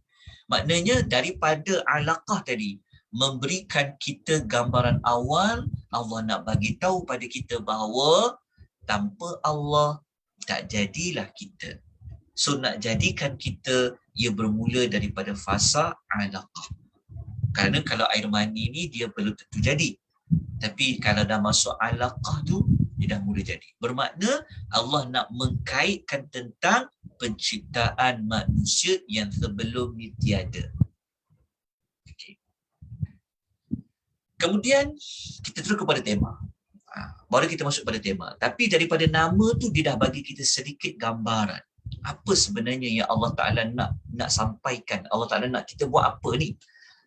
Maknanya daripada alaqah tadi memberikan kita gambaran awal, Allah nak bagi tahu pada kita bahawa tanpa Allah tak jadilah kita. So nak jadikan kita, ia bermula daripada fasa alaqah. Kerana kalau air mani ni dia belum tentu jadi. Tapi kalau dah masuk alaqah tu, dia dah mula jadi. Bermakna Allah nak mengkaitkan tentang penciptaan manusia yang sebelum ni tiada. Okay. Kemudian kita terus kepada tema. Baru kita masuk pada tema. Tapi daripada nama tu dia dah bagi kita sedikit gambaran. Apa sebenarnya yang Allah Ta'ala nak sampaikan. Allah Ta'ala nak kita buat apa ni?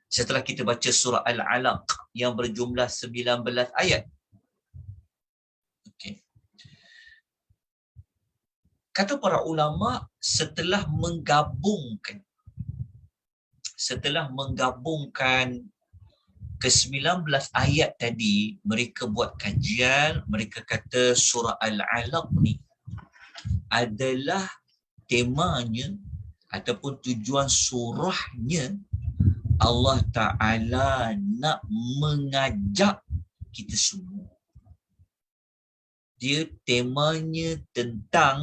Setelah kita baca surah Al-Alaq yang berjumlah 19 ayat. Okay. Kata para ulama, setelah menggabungkan ke-19 ayat tadi, mereka buat kajian, mereka kata surah Al-Alaq ni adalah temanya ataupun tujuan surahnya, Allah Ta'ala nak mengajak kita semua. Dia temanya tentang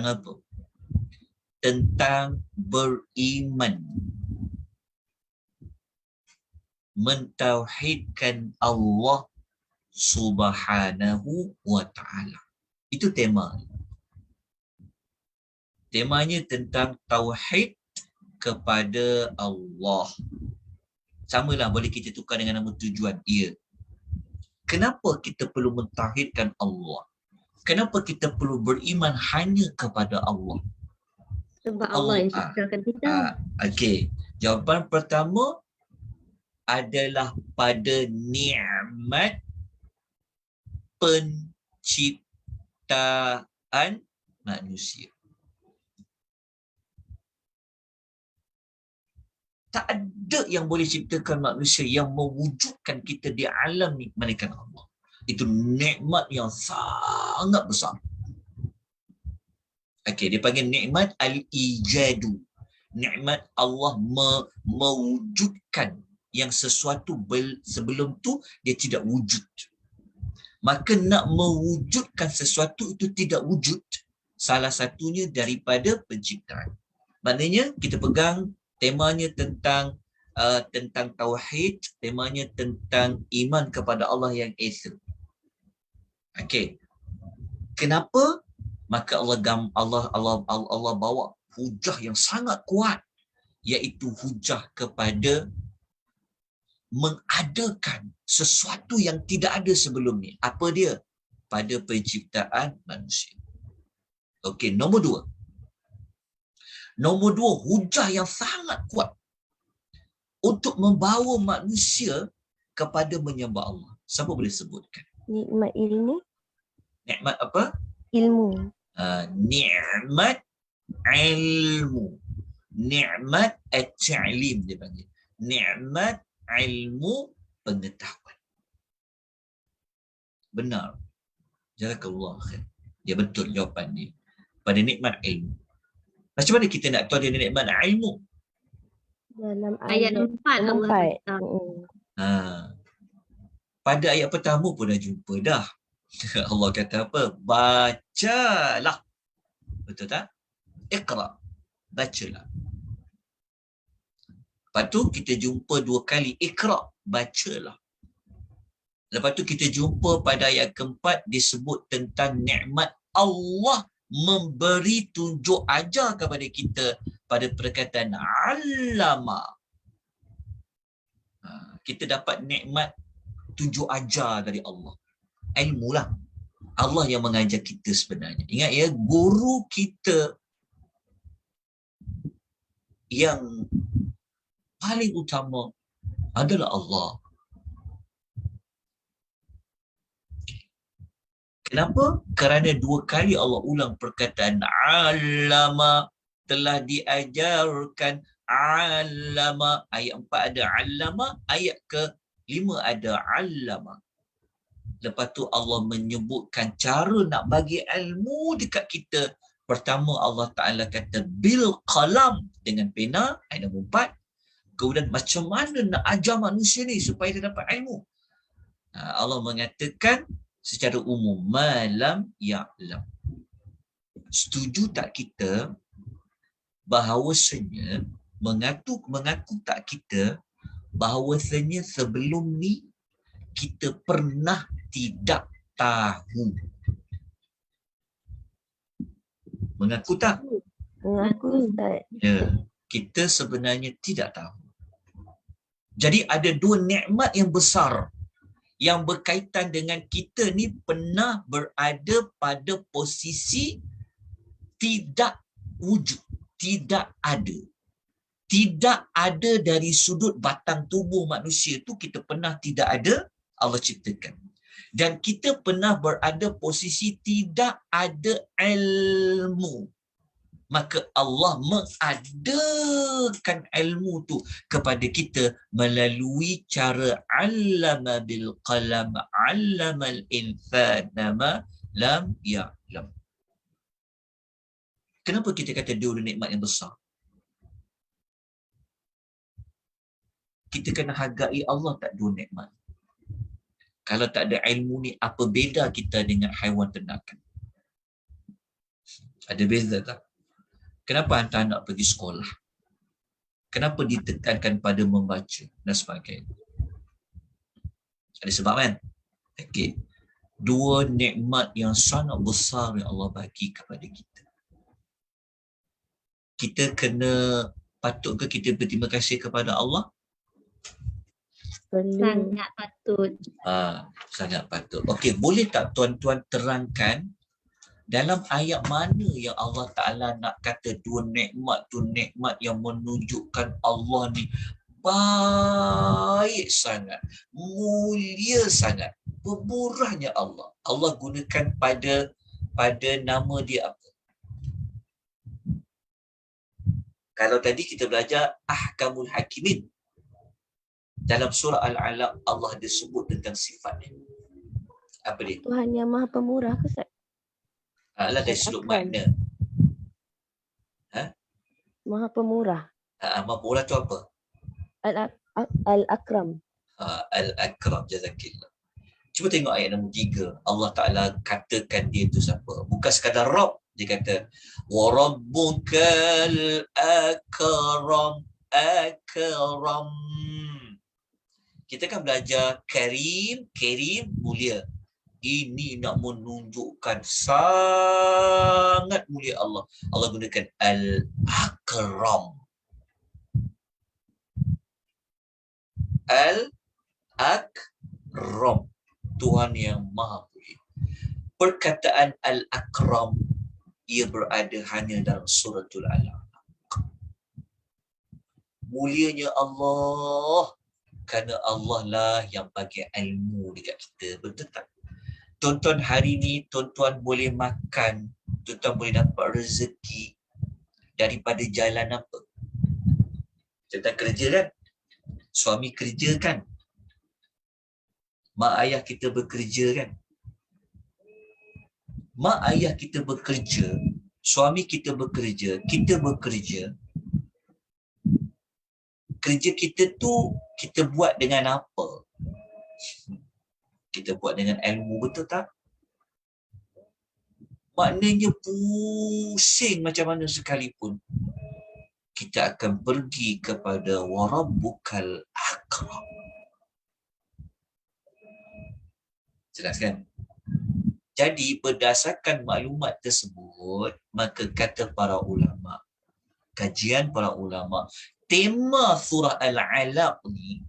apa? Tentang beriman. Mentauhidkan Allah Subhanahu wa Ta'ala. Itu tema. Temanya tentang tauhid kepada Allah. Samalah, boleh kita tukar dengan nama tujuan. Ya. Kenapa kita perlu mentauhidkan Allah? Kenapa kita perlu beriman hanya kepada Allah? Sebab Allah yang ciptakan kita. Okey. Jawapan pertama adalah pada nikmat penciptaan manusia. Tak ada yang boleh ciptakan manusia yang mewujudkan kita di alam ni melainkan Allah. Itu nikmat yang sangat besar. Okey, dia panggil nikmat al-ijadu. Nikmat Allah mewujudkan yang sesuatu sebelum tu dia tidak wujud. Maka nak mewujudkan sesuatu itu tidak wujud, salah satunya daripada penciptaan. Maknanya kita pegang temanya tentang tauhid, temanya tentang iman kepada Allah yang esa. Okey. Kenapa? Maka Allah bawa hujah yang sangat kuat, iaitu hujah kepada mengadakan sesuatu yang tidak ada sebelum ni. Apa dia? Pada penciptaan manusia. Okey, nombor dua, hujah yang sangat kuat untuk membawa manusia kepada menyembah Allah. Siapa boleh sebutkan? Nikmat ilmu. Nikmat apa? Ilmu. Nikmat ilmu. Nikmat at-ta'lim dia panggil. Nikmat ilmu pengetahuan. Benar. Jazakallah khair. Ya betul jawapan dia. Pada nikmat ilmu. Macam mana kita nak tahu dia nikmat ilmu? Dalam Ayat 4 Allah empat. beritahu. Ha. Pada ayat pertama pun dah jumpa dah. Allah kata apa? Bacalah. Betul tak? Iqra. Bacalah. Lepas tu kita jumpa 2 kali. Iqra. Bacalah. Lepas tu kita jumpa pada ayat keempat disebut tentang nikmat Allah memberi tunjuk ajar kepada kita pada perkataan allama. Kita dapat nikmat tunjuk ajar dari Allah. Ilmu lah. Allah yang mengajar kita sebenarnya. Ingat ya, guru kita yang paling utama adalah Allah. Kenapa? Kerana 2 kali Allah ulang perkataan allama, telah diajarkan, allama. Ayat 4 ada allama, ayat ke-5 ada allama. Lepas tu Allah menyebutkan cara nak bagi ilmu dekat kita. Pertama Allah Ta'ala kata bil qalam, dengan pena, ayat nombor 4. Kemudian macam mana nak ajar manusia ni supaya dia dapat ilmu? Allah mengatakan secara umum, malam ya'lam. Setuju tak kita bahawasanya, mengaku tak kita bahawasanya sebelum ni kita pernah tidak tahu? Mengaku tak? Mengaku Ustaz. Ya, kita sebenarnya tidak tahu. Jadi ada 2 nikmat yang besar yang berkaitan dengan kita ni pernah berada pada posisi tidak wujud, tidak ada. Tidak ada dari sudut batang tubuh manusia tu, kita pernah tidak ada, Allah ciptakan. Dan kita pernah berada posisi tidak ada ilmu. Maka Allah mengadakan ilmu tu kepada kita melalui cara allama bil qalam, allama al insana ma lam ya'lam. Kenapa kita kata dia nikmat yang besar? Kita kena hargai Allah tak 2 nikmat. Kalau tak ada ilmu ni, apa beza kita dengan haiwan ternakan? Ada beza tak? Kenapa hantar anak pergi sekolah? Kenapa ditekankan pada membaca dan sebagainya? Ada sebab kan? Okey. 2 nikmat yang sangat besar yang Allah bagi kepada kita. Kita patut ke kita berterima kasih kepada Allah? Perlu. Sangat patut. Sangat patut. Okey, boleh tak tuan-tuan terangkan dalam ayat mana yang Allah Ta'ala nak kata 2 nikmat tu nikmat yang menunjukkan Allah ni baik sangat, mulia sangat, pemurahnya Allah. Allah gunakan pada nama dia apa? Kalau tadi kita belajar Ahkamul Hakimin, dalam surah Al-Alaq Allah ada sebut tentang sifatnya. Apa dia? Tuhan yang Maha Pemurah ke Ustaz? Allah dari sudut makna. Maha Pemurah. Maha Pemurah tu apa? Al-Akram. Al-Akram, jazakillah. Cuba tengok ayat nombor 3. Allah Ta'ala katakan dia tu siapa? Bukan sekadar Rabb. Dia kata, wa rabbukal akram, akram. Kita kan belajar karim, mulia. Ini nak menunjukkan sangat mulia Allah. Allah gunakan Al-Akram. Al-Akram. Tuhan yang maha mulia. Perkataan Al-Akram, ia berada hanya dalam suratul Alaq. Mulianya Allah, kerana Allah lah yang bagi ilmu dekat kita. Betul tak? Tuan-tuan hari ni, tuan-tuan boleh makan, tuan-tuan boleh dapat rezeki daripada jalan apa? Tuan-tuan kerja kan? Suami kerja kan? Mak ayah kita bekerja kan? mak ayah kita bekerja, suami kita bekerja, kita bekerja, kerja kita tu kita buat dengan apa? Kita buat dengan ilmu, betul tak? Maknanya pusing macam mana sekalipun, kita akan pergi kepada warabbukal akram. Jelas kan? Jadi berdasarkan maklumat tersebut, maka kata para ulama, kajian para ulama, tema surah Al-Alaq ni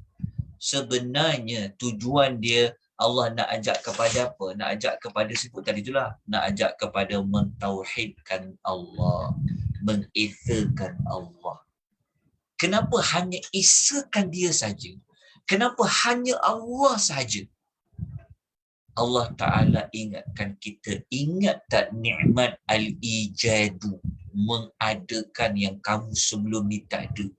sebenarnya tujuan dia Allah nak ajak kepada apa? Nak ajak kepada sebut tadi itulah, nak ajak kepada mentauhidkan Allah, mengesakan Allah. Kenapa hanya esakan dia saja? Kenapa hanya Allah saja? Allah Ta'ala ingatkan kita, ingat tak nikmat al-ijadu, mengadakan yang kamu sebelum ni tak ada.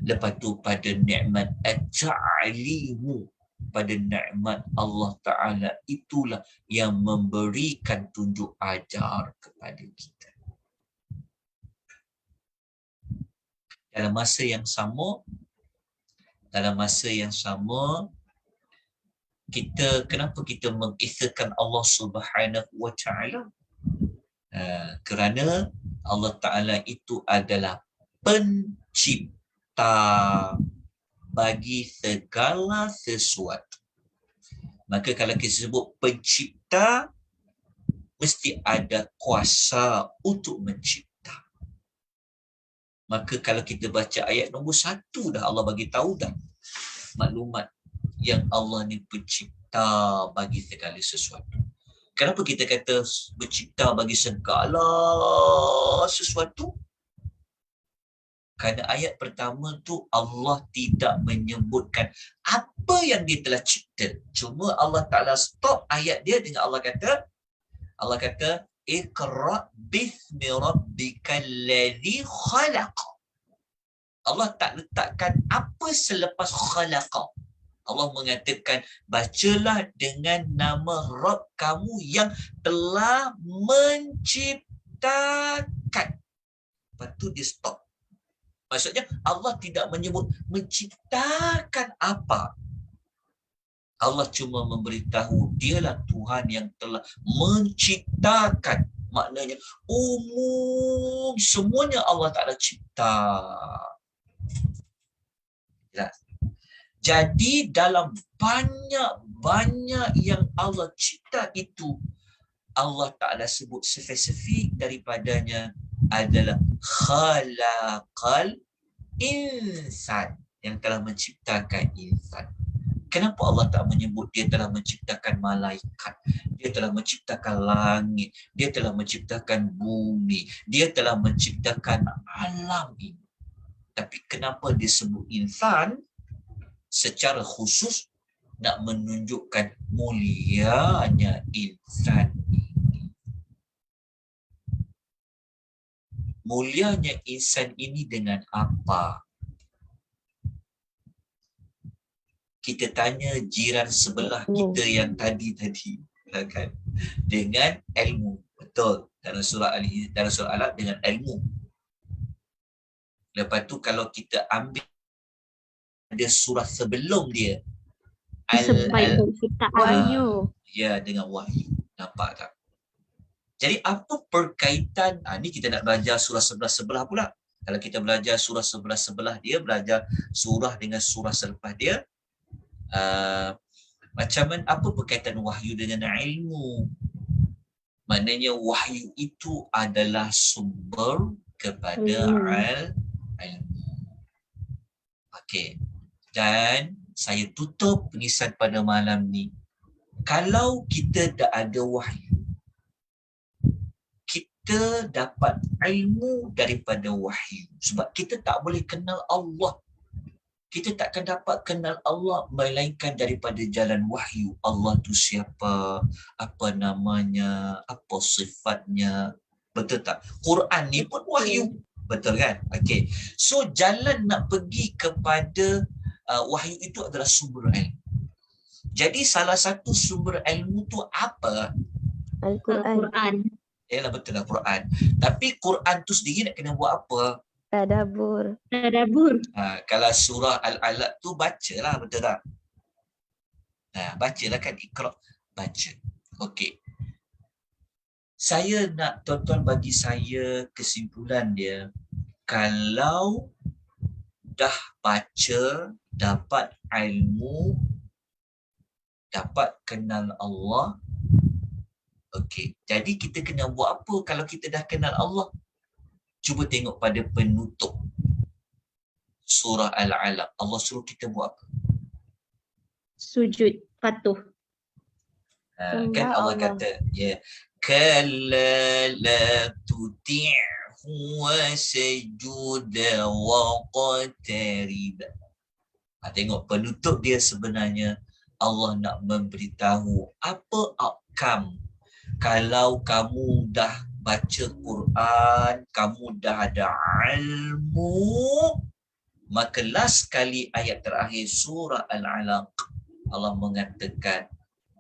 Lepas tu pada nikmat at-ta'limu, pada nikmat Allah Ta'ala itulah yang memberikan tunjuk ajar kepada kita. Dalam masa yang sama, kenapa kita mengisahkan Allah Subhanahu wa Ta'ala? Kerana Allah Ta'ala itu adalah pencipta bagi segala sesuatu. Maka kalau kita sebut pencipta, mesti ada kuasa untuk mencipta. Maka kalau kita baca ayat nombor 1 dah, Allah bagi tahu dah maklumat yang Allah ni pencipta bagi segala sesuatu. Kenapa kita kata pencipta bagi segala sesuatu? Kerana ayat pertama tu Allah tidak menyebutkan apa yang dia telah cipta. Cuma Allah Ta'ala stop ayat dia dengan Allah kata Iqra' bismi rabbikal ladzi khalaq. Allah tak letakkan apa selepas khalaqa. Allah mengatakan bacalah dengan nama Rabb kamu yang telah menciptakan. Lepas tu dia stop. Maksudnya Allah tidak menyebut menciptakan apa. Allah cuma memberitahu dialah Tuhan yang telah menciptakan. Maknanya umum semuanya Allah Ta'ala cipta. Jelas. Jadi dalam banyak-banyak yang Allah cipta itu, Allah Ta'ala sebut spesifik daripadanya adalah khalaqal insan, yang telah menciptakan insan. Kenapa Allah tak menyebut dia telah menciptakan malaikat, dia telah menciptakan langit, dia telah menciptakan bumi, dia telah menciptakan alam ini? Tapi kenapa dia sebut insan? Secara khusus nak menunjukkan mulianya insan ini. Mulianya insan ini dengan apa? Kita tanya jiran sebelah kita yang tadi kan, dengan ilmu. Betul, dalam surah Al-Alaq dengan ilmu. Lepas tu kalau kita ambil ada surah sebelum dia, Wahyu. Ya, dengan wahyu. Nampak tak? Jadi apa perkaitan, ni kita nak belajar surah sebelah-sebelah pula. Kalau kita belajar surah sebelah-sebelah dia, belajar surah dengan surah selepas dia, macam mana, apa perkaitan wahyu dengan ilmu? Maknanya wahyu itu adalah sumber kepada ilmu. Okey. Dan saya tutup pengisahan pada malam ni. Kalau kita dah ada wahyu, kita dapat ilmu daripada wahyu. Sebab kita tak boleh kenal Allah. Kita takkan dapat kenal Allah melainkan daripada jalan wahyu. Allah tu siapa, apa namanya, apa sifatnya. Betul tak? Quran ni pun wahyu. Betul kan? Okey. So jalan nak pergi kepada wahyu itu adalah sumber ilmu. Jadi salah satu sumber ilmu tu apa? Al-Quran. Al-Quran. Yalah betul lah Quran. Tapi Quran tu sendiri nak kena buat apa? Tadabbur. Tadabbur. Kalau surah Al-Alaq tu bacalah, betul tak? Bacalah kan, Iqra, baca. Okey. Saya nak tuan-tuan bagi saya kesimpulan dia. Kalau dah baca, dapat ilmu, dapat kenal Allah. Okey, jadi kita kena buat apa kalau kita dah kenal Allah? Cuba tengok pada penutup surah Al-Alaq. Allah suruh kita buat apa? Sujud, patuh. Kan Sembah Allah Allah. kata, ya, kalla la tuti'hu wasjud waqtarib. Tengok penutup dia sebenarnya Allah nak memberitahu apa outcome kalau kamu dah baca Quran, kamu dah ada ilmu, maka last kali ayat terakhir surah Al-Alaq Allah mengatakan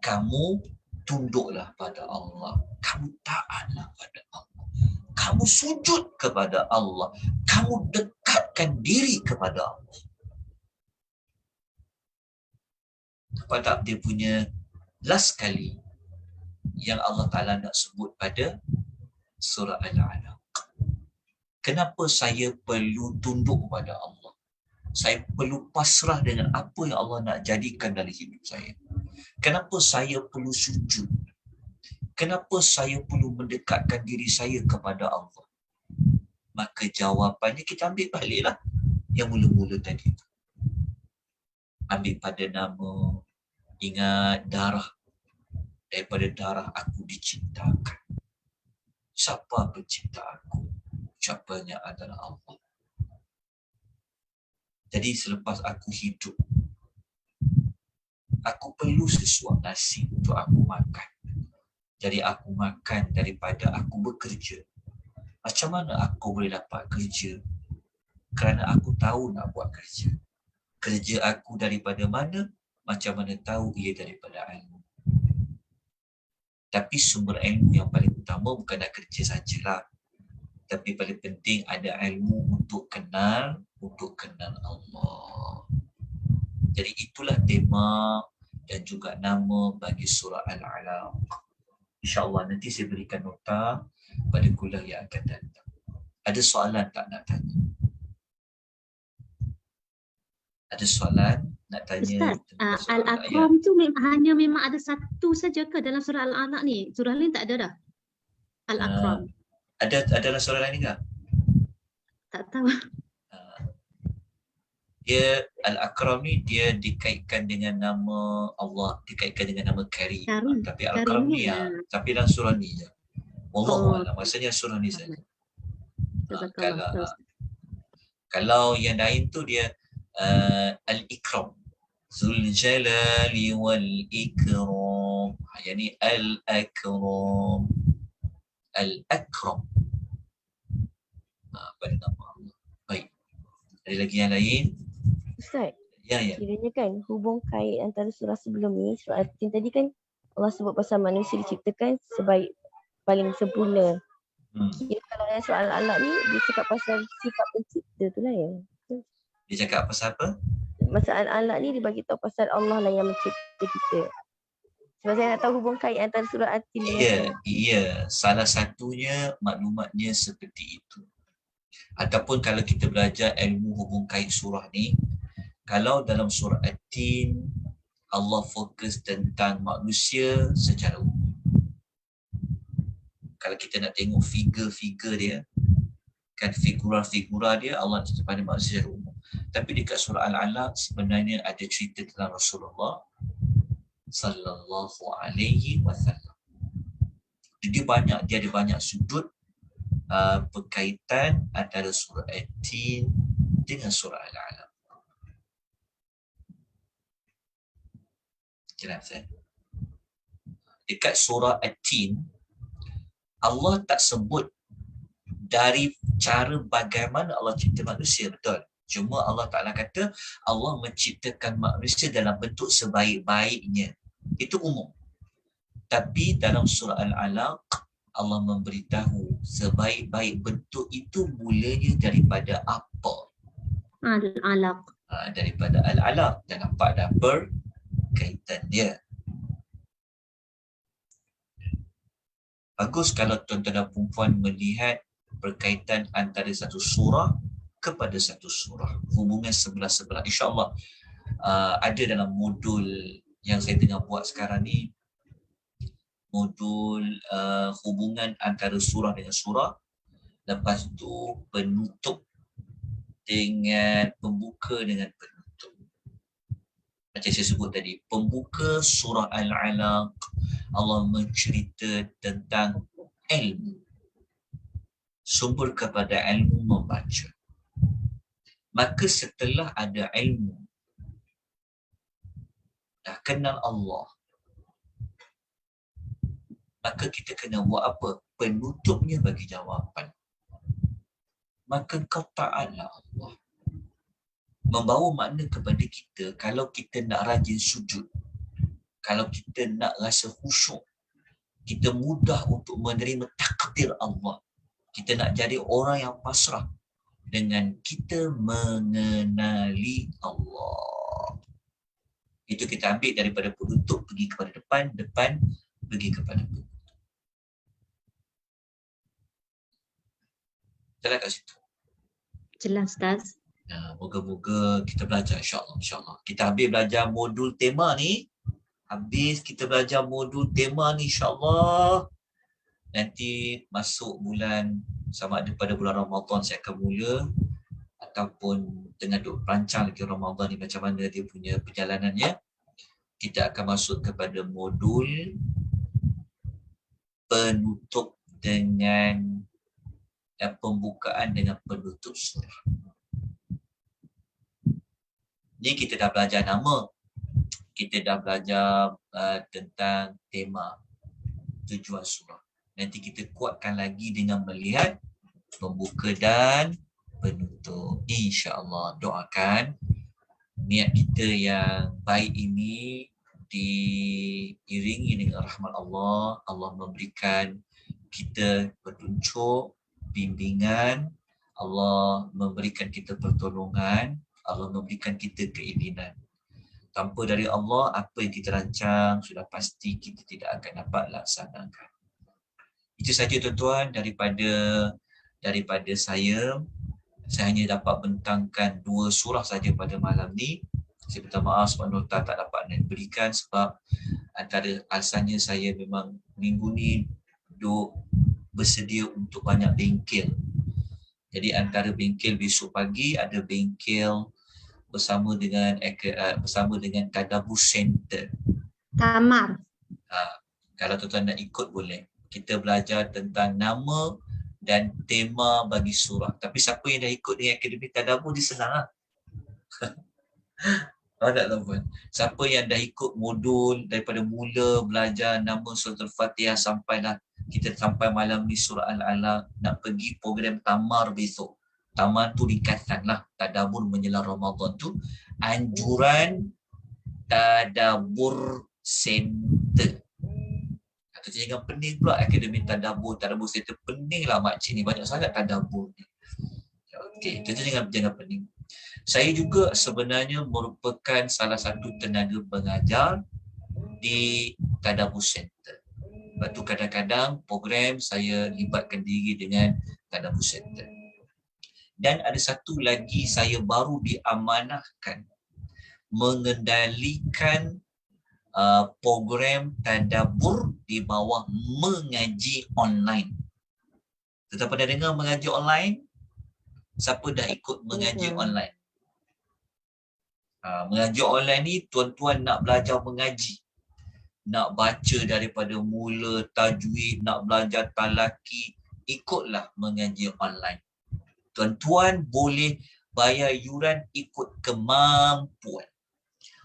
kamu tunduklah pada Allah, kamu taatlah pada Allah, kamu sujud kepada Allah, kamu dekatkan diri kepada Allah. Nampak tak dia punya last kali yang Allah Ta'ala nak sebut pada surah Al-Alaq. Kenapa saya perlu tunduk pada Allah? Saya perlu pasrah dengan apa yang Allah nak jadikan dalam hidup saya. Kenapa saya perlu sujud? Kenapa saya perlu mendekatkan diri saya kepada Allah? Maka jawapannya kita ambil baliklah yang mula-mula tadi. Ambil pada nama, ingat darah. Daripada darah aku diciptakan. Siapa pencipta aku? Ucapannya adalah Allah. Jadi selepas aku hidup, aku perlu sesuap nasi untuk aku makan. Jadi aku makan daripada aku bekerja. Macam mana aku boleh dapat kerja? Kerana aku tahu nak buat kerja. Kerja aku daripada mana? Macam mana tahu ia daripada ilmu. Tapi sumber ilmu yang paling utama bukan nak kerja sajalah. Tapi paling penting ada ilmu untuk kenal Allah. Jadi itulah tema dan juga nama bagi surah Al-Alaq. InsyaAllah nanti saya berikan nota pada kuliah yang akan datang. Ada soalan tak nak tanya? Ada soalan nak tanya? Ustaz, Al-Aqram tu hanya memang ada satu saja ke dalam surah Al-Alaq ni? Surah lain tak ada dah? Al-Aqram. Ada dalam surah lain ke? Tak tahu. Dia Al-Aqram ni dia dikaitkan dengan nama Allah, dikaitkan dengan nama Karim. Karim. Tapi Al-Aqram ni tapi dalam surah ni je. Wallahu a'lam. Maksudnya surah ni saja. Kalau yang lain tu dia Al-Ikram. Zul Jalali wal Ikram. Yani Al-Akram. Al-Akram. Pada nama Allah. Baik. Ada lagi yang lain? Ustaz, Ya. kiranya kan hubung kait antara surah sebelum ni, surah Al-Tin tadi kan Allah sebut pasal manusia diciptakan sebaik paling sempurna. Kira kalau yang surah Al-Alaq ni dia cakap pasal sifat pencipta tu lah ya. Dia cakap pasal apa? Masa Al-Alaq ni dia bagi tahu pasal Allah lah yang mencipta kita. Sebab saya nak tahu hubung kait antara surah Al-Tin dengan Ya. Salah satunya maklumatnya seperti itu. Ataupun kalau kita belajar ilmu hubung kait surah ni, kalau dalam surah At-Tin Allah fokus tentang manusia secara umum. Kalau kita nak tengok figure dia, kan figura dia Allah cerita pada manusia secara umum. Tapi dekat surah Al-Alaq sebenarnya ada cerita tentang Rasulullah sallallahu alaihi wasallam. Dia ada banyak sudut berkaitan antara surah At-Tin dengan surah Al-Alaq. Jelas kan? Dekat surah At-Tin Allah tak sebut dari cara bagaimana Allah cipta manusia, betul. Cuma Allah Ta'ala kata Allah menciptakan manusia dalam bentuk sebaik-baiknya. Itu umum. Tapi dalam surah Al-Alaq, Allah memberitahu sebaik-baik bentuk itu mulanya daripada apa? Al-alaq. Daripada Al-Alaq. Dan nampak dah berkaitan dia. Bagus kalau tuan-tuan dan puan melihat berkaitan antara satu surah kepada satu surah. Hubungan sebelah-sebelah. InsyaAllah ada dalam modul yang saya tengah buat sekarang ni, modul hubungan antara surah dengan surah, lepas tu penutup dengan pembuka dengan penutup. Macam saya sebut tadi, pembuka surah Al-Alaq, Allah mencerita tentang ilmu, sumber kepada ilmu membaca. Maka setelah ada ilmu, dah kenal Allah, maka kita kena buat apa? Penutupnya bagi jawapan. Maka kau taatlah Allah. Membawa makna kepada kita, kalau kita nak rajin sujud, kalau kita nak rasa khusyuk, kita mudah untuk menerima takdir Allah, kita nak jadi orang yang pasrah, dengan kita mengenali Allah. Itu kita ambil daripada penutup pergi kepada depan, depan pergi kepada penutup. Jelas kat situ? Jelas, Ustaz. Moga-moga kita belajar, insyaAllah. Kita habis belajar modul tema ni. InsyaAllah. Nanti masuk bulan, sama ada pada bulan Ramadan saya akan mula, ataupun tengah duk perancang lagi Ramadan ni macam mana dia punya perjalanannya. Kita akan masuk kepada modul penutup dengan pembukaan dengan penutup surah. Ni kita dah belajar nama, kita dah belajar tentang tema, tujuan surah. Nanti kita kuatkan lagi dengan melihat pembuka dan penutup. InsyaAllah, doakan niat kita yang baik ini diiringi dengan rahmat Allah. Allah memberikan kita petunjuk, bimbingan, Allah memberikan kita pertolongan, Allah memberikan kita keizinan. Tanpa dari Allah, apa yang kita rancang sudah pasti kita tidak akan dapat laksanakan. Itu saja tuan-tuan daripada saya. Saya hanya dapat bentangkan 2 surah saja pada malam ni. Saya minta maaf sebab nota tak dapat berikan, sebab antara alasannya saya memang minggu ni duk bersedia untuk banyak bengkel. Jadi antara bengkel besok pagi ada bengkel bersama dengan Tadabbur Center. Tamar. Kalau tuan-tuan nak ikut boleh. Kita belajar tentang nama dan tema bagi surah. Tapi siapa yang dah ikut dengan Akademi Tadabbur, dia senang lah. Tak tuan. Siapa yang dah ikut modul daripada mula belajar nama surah Al-Fatihah kita sampai malam ni surah Al-Alaq, nak pergi program Tamar besok. Tamar tu ringkasan lah, Tadabbur menjelang Ramadan tu. Anjuran Tadabbur Center. Atau jangan pening pula Akademi Tadabbur Center. Pening lah makcik ni, banyak sangat tadabbur ni. Okey, itu jangan pening. Saya juga sebenarnya merupakan salah satu tenaga pengajar di Tadabbur Center. Lepas tu kadang-kadang program saya libatkan diri dengan Tadabbur Center. Dan ada satu lagi, saya baru diamanahkan mengendalikan program Tadabbur di bawah mengaji online. Tetapi pada dengar mengaji online? Siapa dah ikut mengaji online? Mengaji online ni tuan-tuan nak belajar mengaji, nak baca daripada mula tajwid, nak belajar talaki, ikutlah mengaji online. Tuan-tuan boleh bayar yuran ikut kemampuan.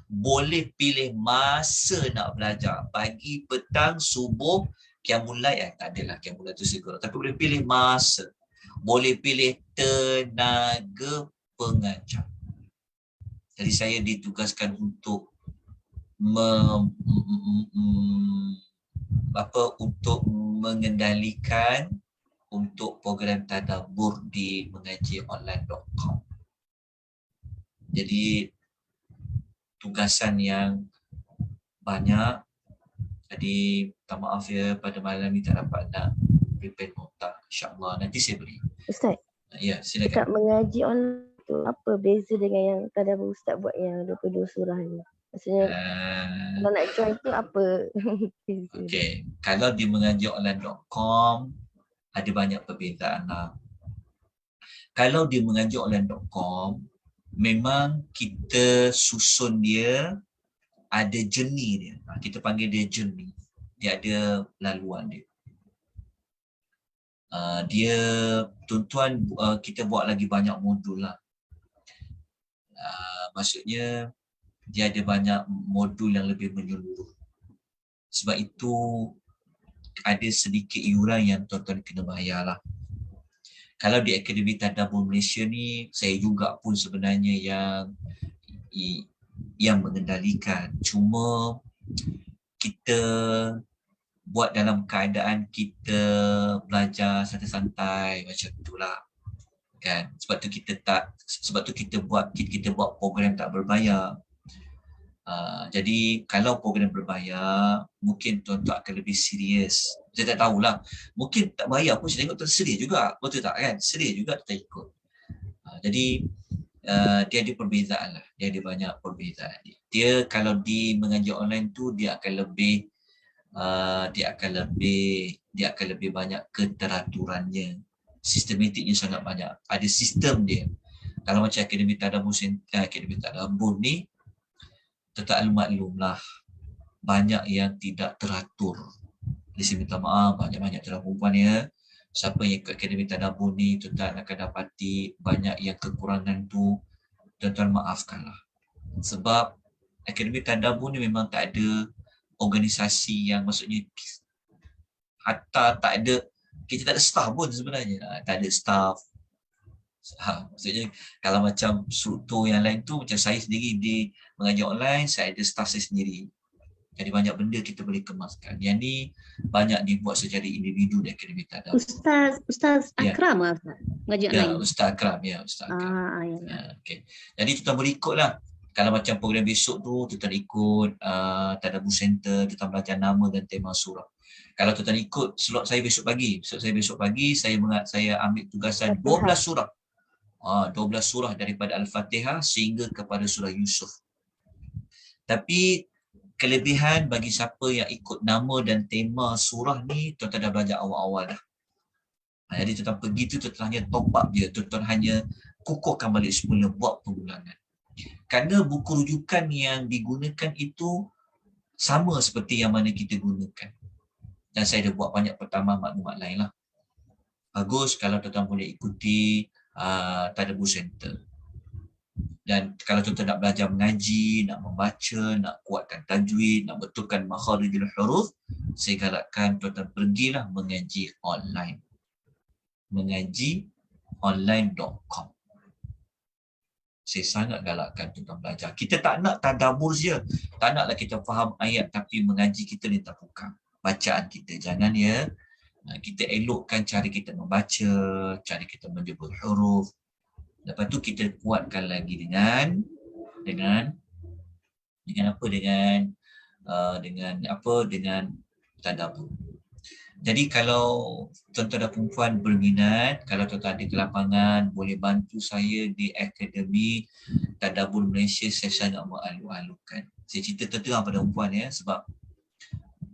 Boleh pilih masa nak belajar. Pagi, petang, subuh, qiyamul lail. Tak adalah qiyamul lail tu segera. Tapi boleh pilih masa. Boleh pilih tenaga pengajar. Jadi saya ditugaskan untuk untuk mengendalikan untuk program tadabbur di mengajikonline.com. Jadi tugasan yang banyak. Jadi minta maaf ya, pada malam ni tak dapat nak prepare nota. InsyaAllah nanti saya beri. Ustaz, Ya, silakan. dekat mengaji online tu apa beza dengan yang tadabbur Ustaz buat yang 22 surah ni? Maksudnya kalau nak join tu apa beza? Okey, kalau di mengajikonline.com ada banyak perbezaan lah. Kalau di mengajikonline.com memang kita susun dia ada journey dia. Kita panggil dia journey. Dia ada laluan dia. Dia tuan-tuan kita buat lagi banyak modul lah. Maksudnya dia ada banyak modul yang lebih menyeluruh. Sebab itu ada sedikit iuran yang tuan-tuan kena bayar lah. Kalau di Akademi Tadabbur Malaysia ni, saya juga pun sebenarnya yang mengendalikan. Cuma kita buat dalam keadaan kita belajar santai-santai macam itulah. Kan? Sebab tu kita buat program tak berbayar. Jadi kalau program berbayar, mungkin tuan-tuan akan lebih serius. Saya tak tahulah. Mungkin tak bayar pun saya tengok tuan sedia juga. Betul tak kan? Sedia juga kita ikut. Jadi dia ada perbezaan lah. Dia ada banyak perbezaan. Dia kalau di mengaji online tu dia akan lebih banyak keteraturannya. Sistematiknya sangat banyak. Ada sistem dia. Kalau macam Akademi Tadabbur ni, tetap maklumlah banyak yang tidak teratur. Jadi saya minta maaf banyak-banyak tuan perempuan ya. Siapa yang ikut Akademi Tadabbur ni, tuan-tuan akan dapati banyak yang kekurangan tu, tuan-tuan maafkanlah. Sebab Akademi Tadabbur ni memang tak ada organisasi yang maksudnya hatta tak ada, kita tak ada staff pun sebenarnya. Tak ada staff. Maksudnya kalau macam struktur yang lain tu, macam saya sendiri di mengajar online, saya ada staff saya sendiri. Jadi banyak benda kita boleh kemaskan. Yang ni banyak dibuat secara individu di Akademi Tadabbur. Ustaz Akram lah Ustaz? Mengaji online. Ya, Ustaz Akram. Okay. Jadi tuan boleh ikut lah. Kalau macam program besok tu, tuan ikut Tadabbur Center, tuan belajar nama dan tema surah. Kalau tuan ikut slot saya besok pagi, saya ambil tugasan 12 surah. 12 surah daripada Al-Fatihah sehingga kepada surah Yusuf. Tapi kelebihan bagi siapa yang ikut nama dan tema surah ni, tuan-tuan dah belajar awal-awal dah. Jadi tuan-tuan pergi tu, tuan-tuan hanya top up je, tuan-tuan hanya kukuhkan balik semula, buat pengulangan. Kerana buku rujukan yang digunakan itu sama seperti yang mana kita gunakan. Dan saya dah buat banyak pertambahan maklumat lain lah. Bagus kalau tuan-tuan boleh ikuti Tadabbur Center. Dan kalau tuan-tuan nak belajar mengaji, nak membaca, nak kuatkan tajwid, nak betulkan makharijul huruf, saya galakkan tuan-tuan pergilah mengaji online. Mengajikonline.com. Saya sangat galakkan tuan-tuan belajar. Kita tak nak tadabbur saja. Tak naklah kita faham ayat tapi mengaji kita ni tak bukan. Bacaan kita jangan ya. Kita elokkan cara kita membaca, cara kita menyebut huruf. Lepas tu kita kuatkan lagi dengan tadabbur. Jadi kalau tuan-tuan dan perempuan berminat, kalau tuan-tuan ada kelapangan, boleh bantu saya di Akademi Tadabbur Malaysia, saya sangat mengalu-alukan. Saya cerita terang pada perempuan ya, sebab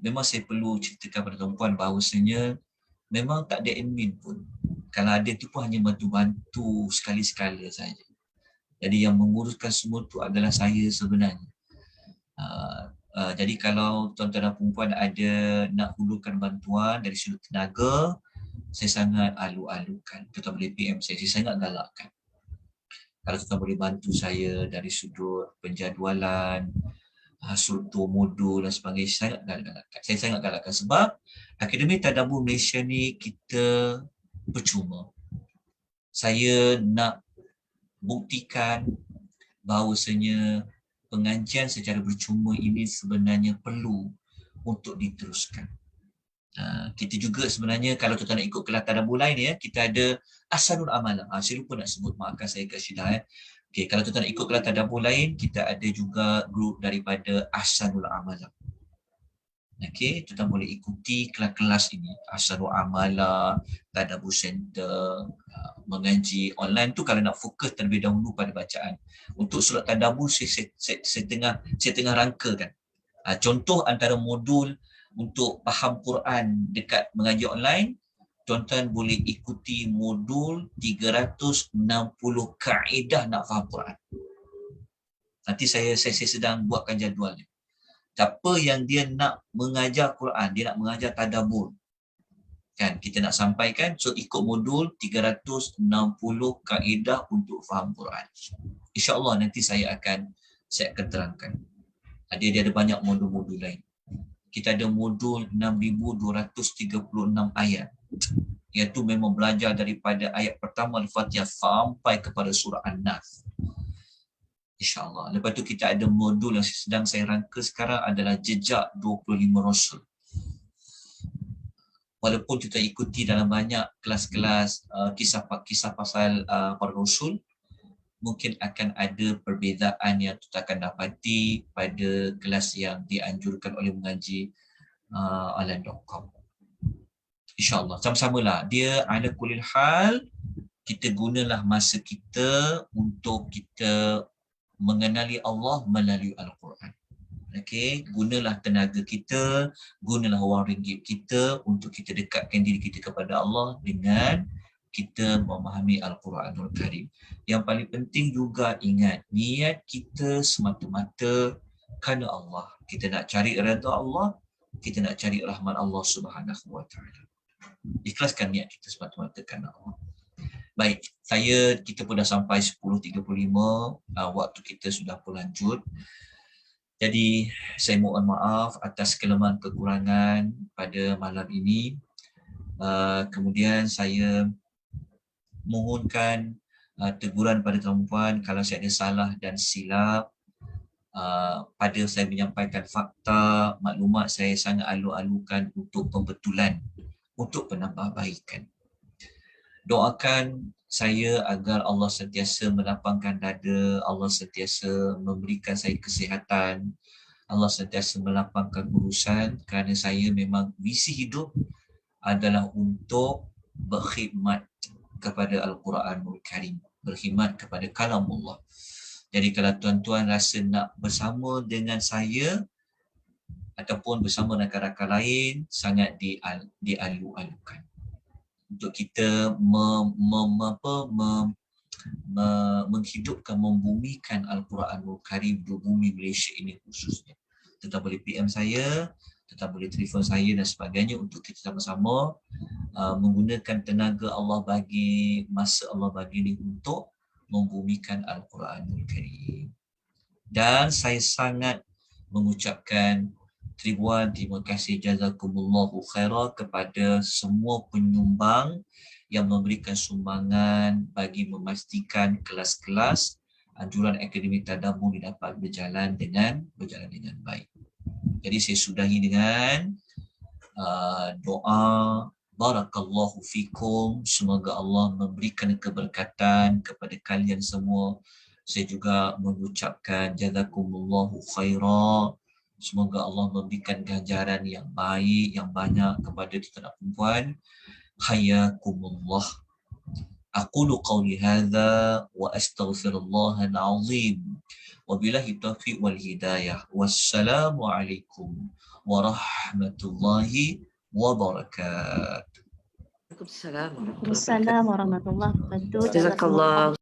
memang saya perlu ceritakan pada perempuan bahawasanya memang tak ada admin pun. Kalau ada tu pun hanya bantu-bantu sekali-sekala saja. Jadi yang menguruskan semua tu adalah saya sebenarnya. Jadi kalau tuan-tuan dan perempuan ada nak hulurkan bantuan dari sudut tenaga, saya sangat alu-alukan. Tuan-tuan boleh PM saya sangat galakkan. Kalau tuan-tuan boleh bantu saya dari sudut penjadualan, struktur modul dan sebagainya, saya sangat galakkan. Sebab Akademi Tadabbur Malaysia ni kita percuma. Saya nak buktikan bahawasanya pengajian secara percuma ini sebenarnya perlu untuk diteruskan. Kita juga sebenarnya kalau kita nak ikut kelas tadabbur lain ya, kita ada Ahsanul Amalah. Saya lupa nak sebut, maafkan saya Kak Syida. Okey, kalau kita nak ikut kelas tadabbur lain, kita ada juga grup daripada Ahsanul Amalah. Okey, kita boleh ikuti kelas-kelas ini. Ahsanul Amalah, Tadabbur Center, mengaji online tu kalau nak fokus terlebih dahulu pada bacaan. Untuk surat tadabbur saya tengah rangkakan. Contoh antara modul untuk faham Quran dekat mengaji online, tuan-tuan boleh ikuti modul 360 kaedah nak faham Quran. Nanti saya sedang buatkan jadualnya. Siapa yang dia nak mengajar Quran, dia nak mengajar tadabbur, kan, kita nak sampaikan, so ikut modul 360 kaedah untuk faham Quran. InsyaAllah nanti saya akan terangkan. Dia ada banyak modul-modul lain. Kita ada modul 6,236 ayat. Iaitu memang belajar daripada ayat pertama Al-Fatihah sampai kepada surah An-Nas. InsyaAllah. Lepas tu kita ada modul yang sedang saya rangka sekarang adalah jejak 25 Rasul. Walaupun kita ikuti dalam banyak kelas-kelas kisah pasal para Rasul, mungkin akan ada perbezaan yang kita akan dapati pada kelas yang dianjurkan oleh mengaji alan.com. InsyaAllah, sama-samalah. Dia ala kulil hal, kita gunalah masa kita untuk kita mengenali Allah melalui Al-Quran. Okey, gunalah tenaga kita, gunalah wang ringgit kita untuk kita dekatkan diri kita kepada Allah dengan kita memahami Al-Quranul Karim. Yang paling penting juga ingat, niat kita semata-mata kerana Allah. Kita nak cari redha Allah, kita nak cari rahmat Allah Subhanahu Wa Taala. Ikhlaskan niat kita semata-mata kerana Allah. Baik, kita pun dah sampai 10.35, waktu kita sudah pun lanjut. Jadi saya mohon maaf atas kelemahan kekurangan pada malam ini. Kemudian saya mohonkan teguran pada tuan-puan kalau saya ada salah dan silap pada saya menyampaikan fakta, maklumat, saya sangat alu-alukan untuk pembetulan, untuk penambahbaikan. Doakan saya agar Allah sentiasa melapangkan dada, Allah sentiasa memberikan saya kesihatan, Allah sentiasa melapangkan urusan, kerana saya memang visi hidup adalah untuk berkhidmat kepada Al-Quranul Karim, berkhidmat kepada kalamullah. Jadi kalau tuan-tuan rasa nak bersama dengan saya ataupun bersama rakan-rakan lain, sangat dialu-alukan untuk kita menghidupkan, membumikan Al-Quranul Karim di bumi Malaysia ini khususnya. Tetap boleh PM saya, tetap boleh telefon saya dan sebagainya untuk kita sama-sama menggunakan tenaga Allah bagi, masa Allah bagi ini untuk membumikan Al-Quranul Karim. Dan saya sangat mengucapkan ribuan terima kasih, jazakumullahu khairah, kepada semua penyumbang yang memberikan sumbangan bagi memastikan kelas-kelas anjuran akademik tadabbur dapat berjalan dengan baik. Jadi saya sudahi dengan doa barakallahu fikum, semoga Allah memberikan keberkatan kepada kalian semua. Saya juga mengucapkan jazakumullahu khairah, semoga Allah memberikan ganjaran yang baik, yang banyak kepada tuan-tuan perempuan. Hayakumullah. Aqulu qawli hadha wa astaghfirullahal azim. Wabillahi taufiq wal hidayah. Wassalamualaikum warahmatullahi wabarakatuh. Waalaikumsalam. Assalamualaikum warahmatullahi wabarakatuh. Jazakallah.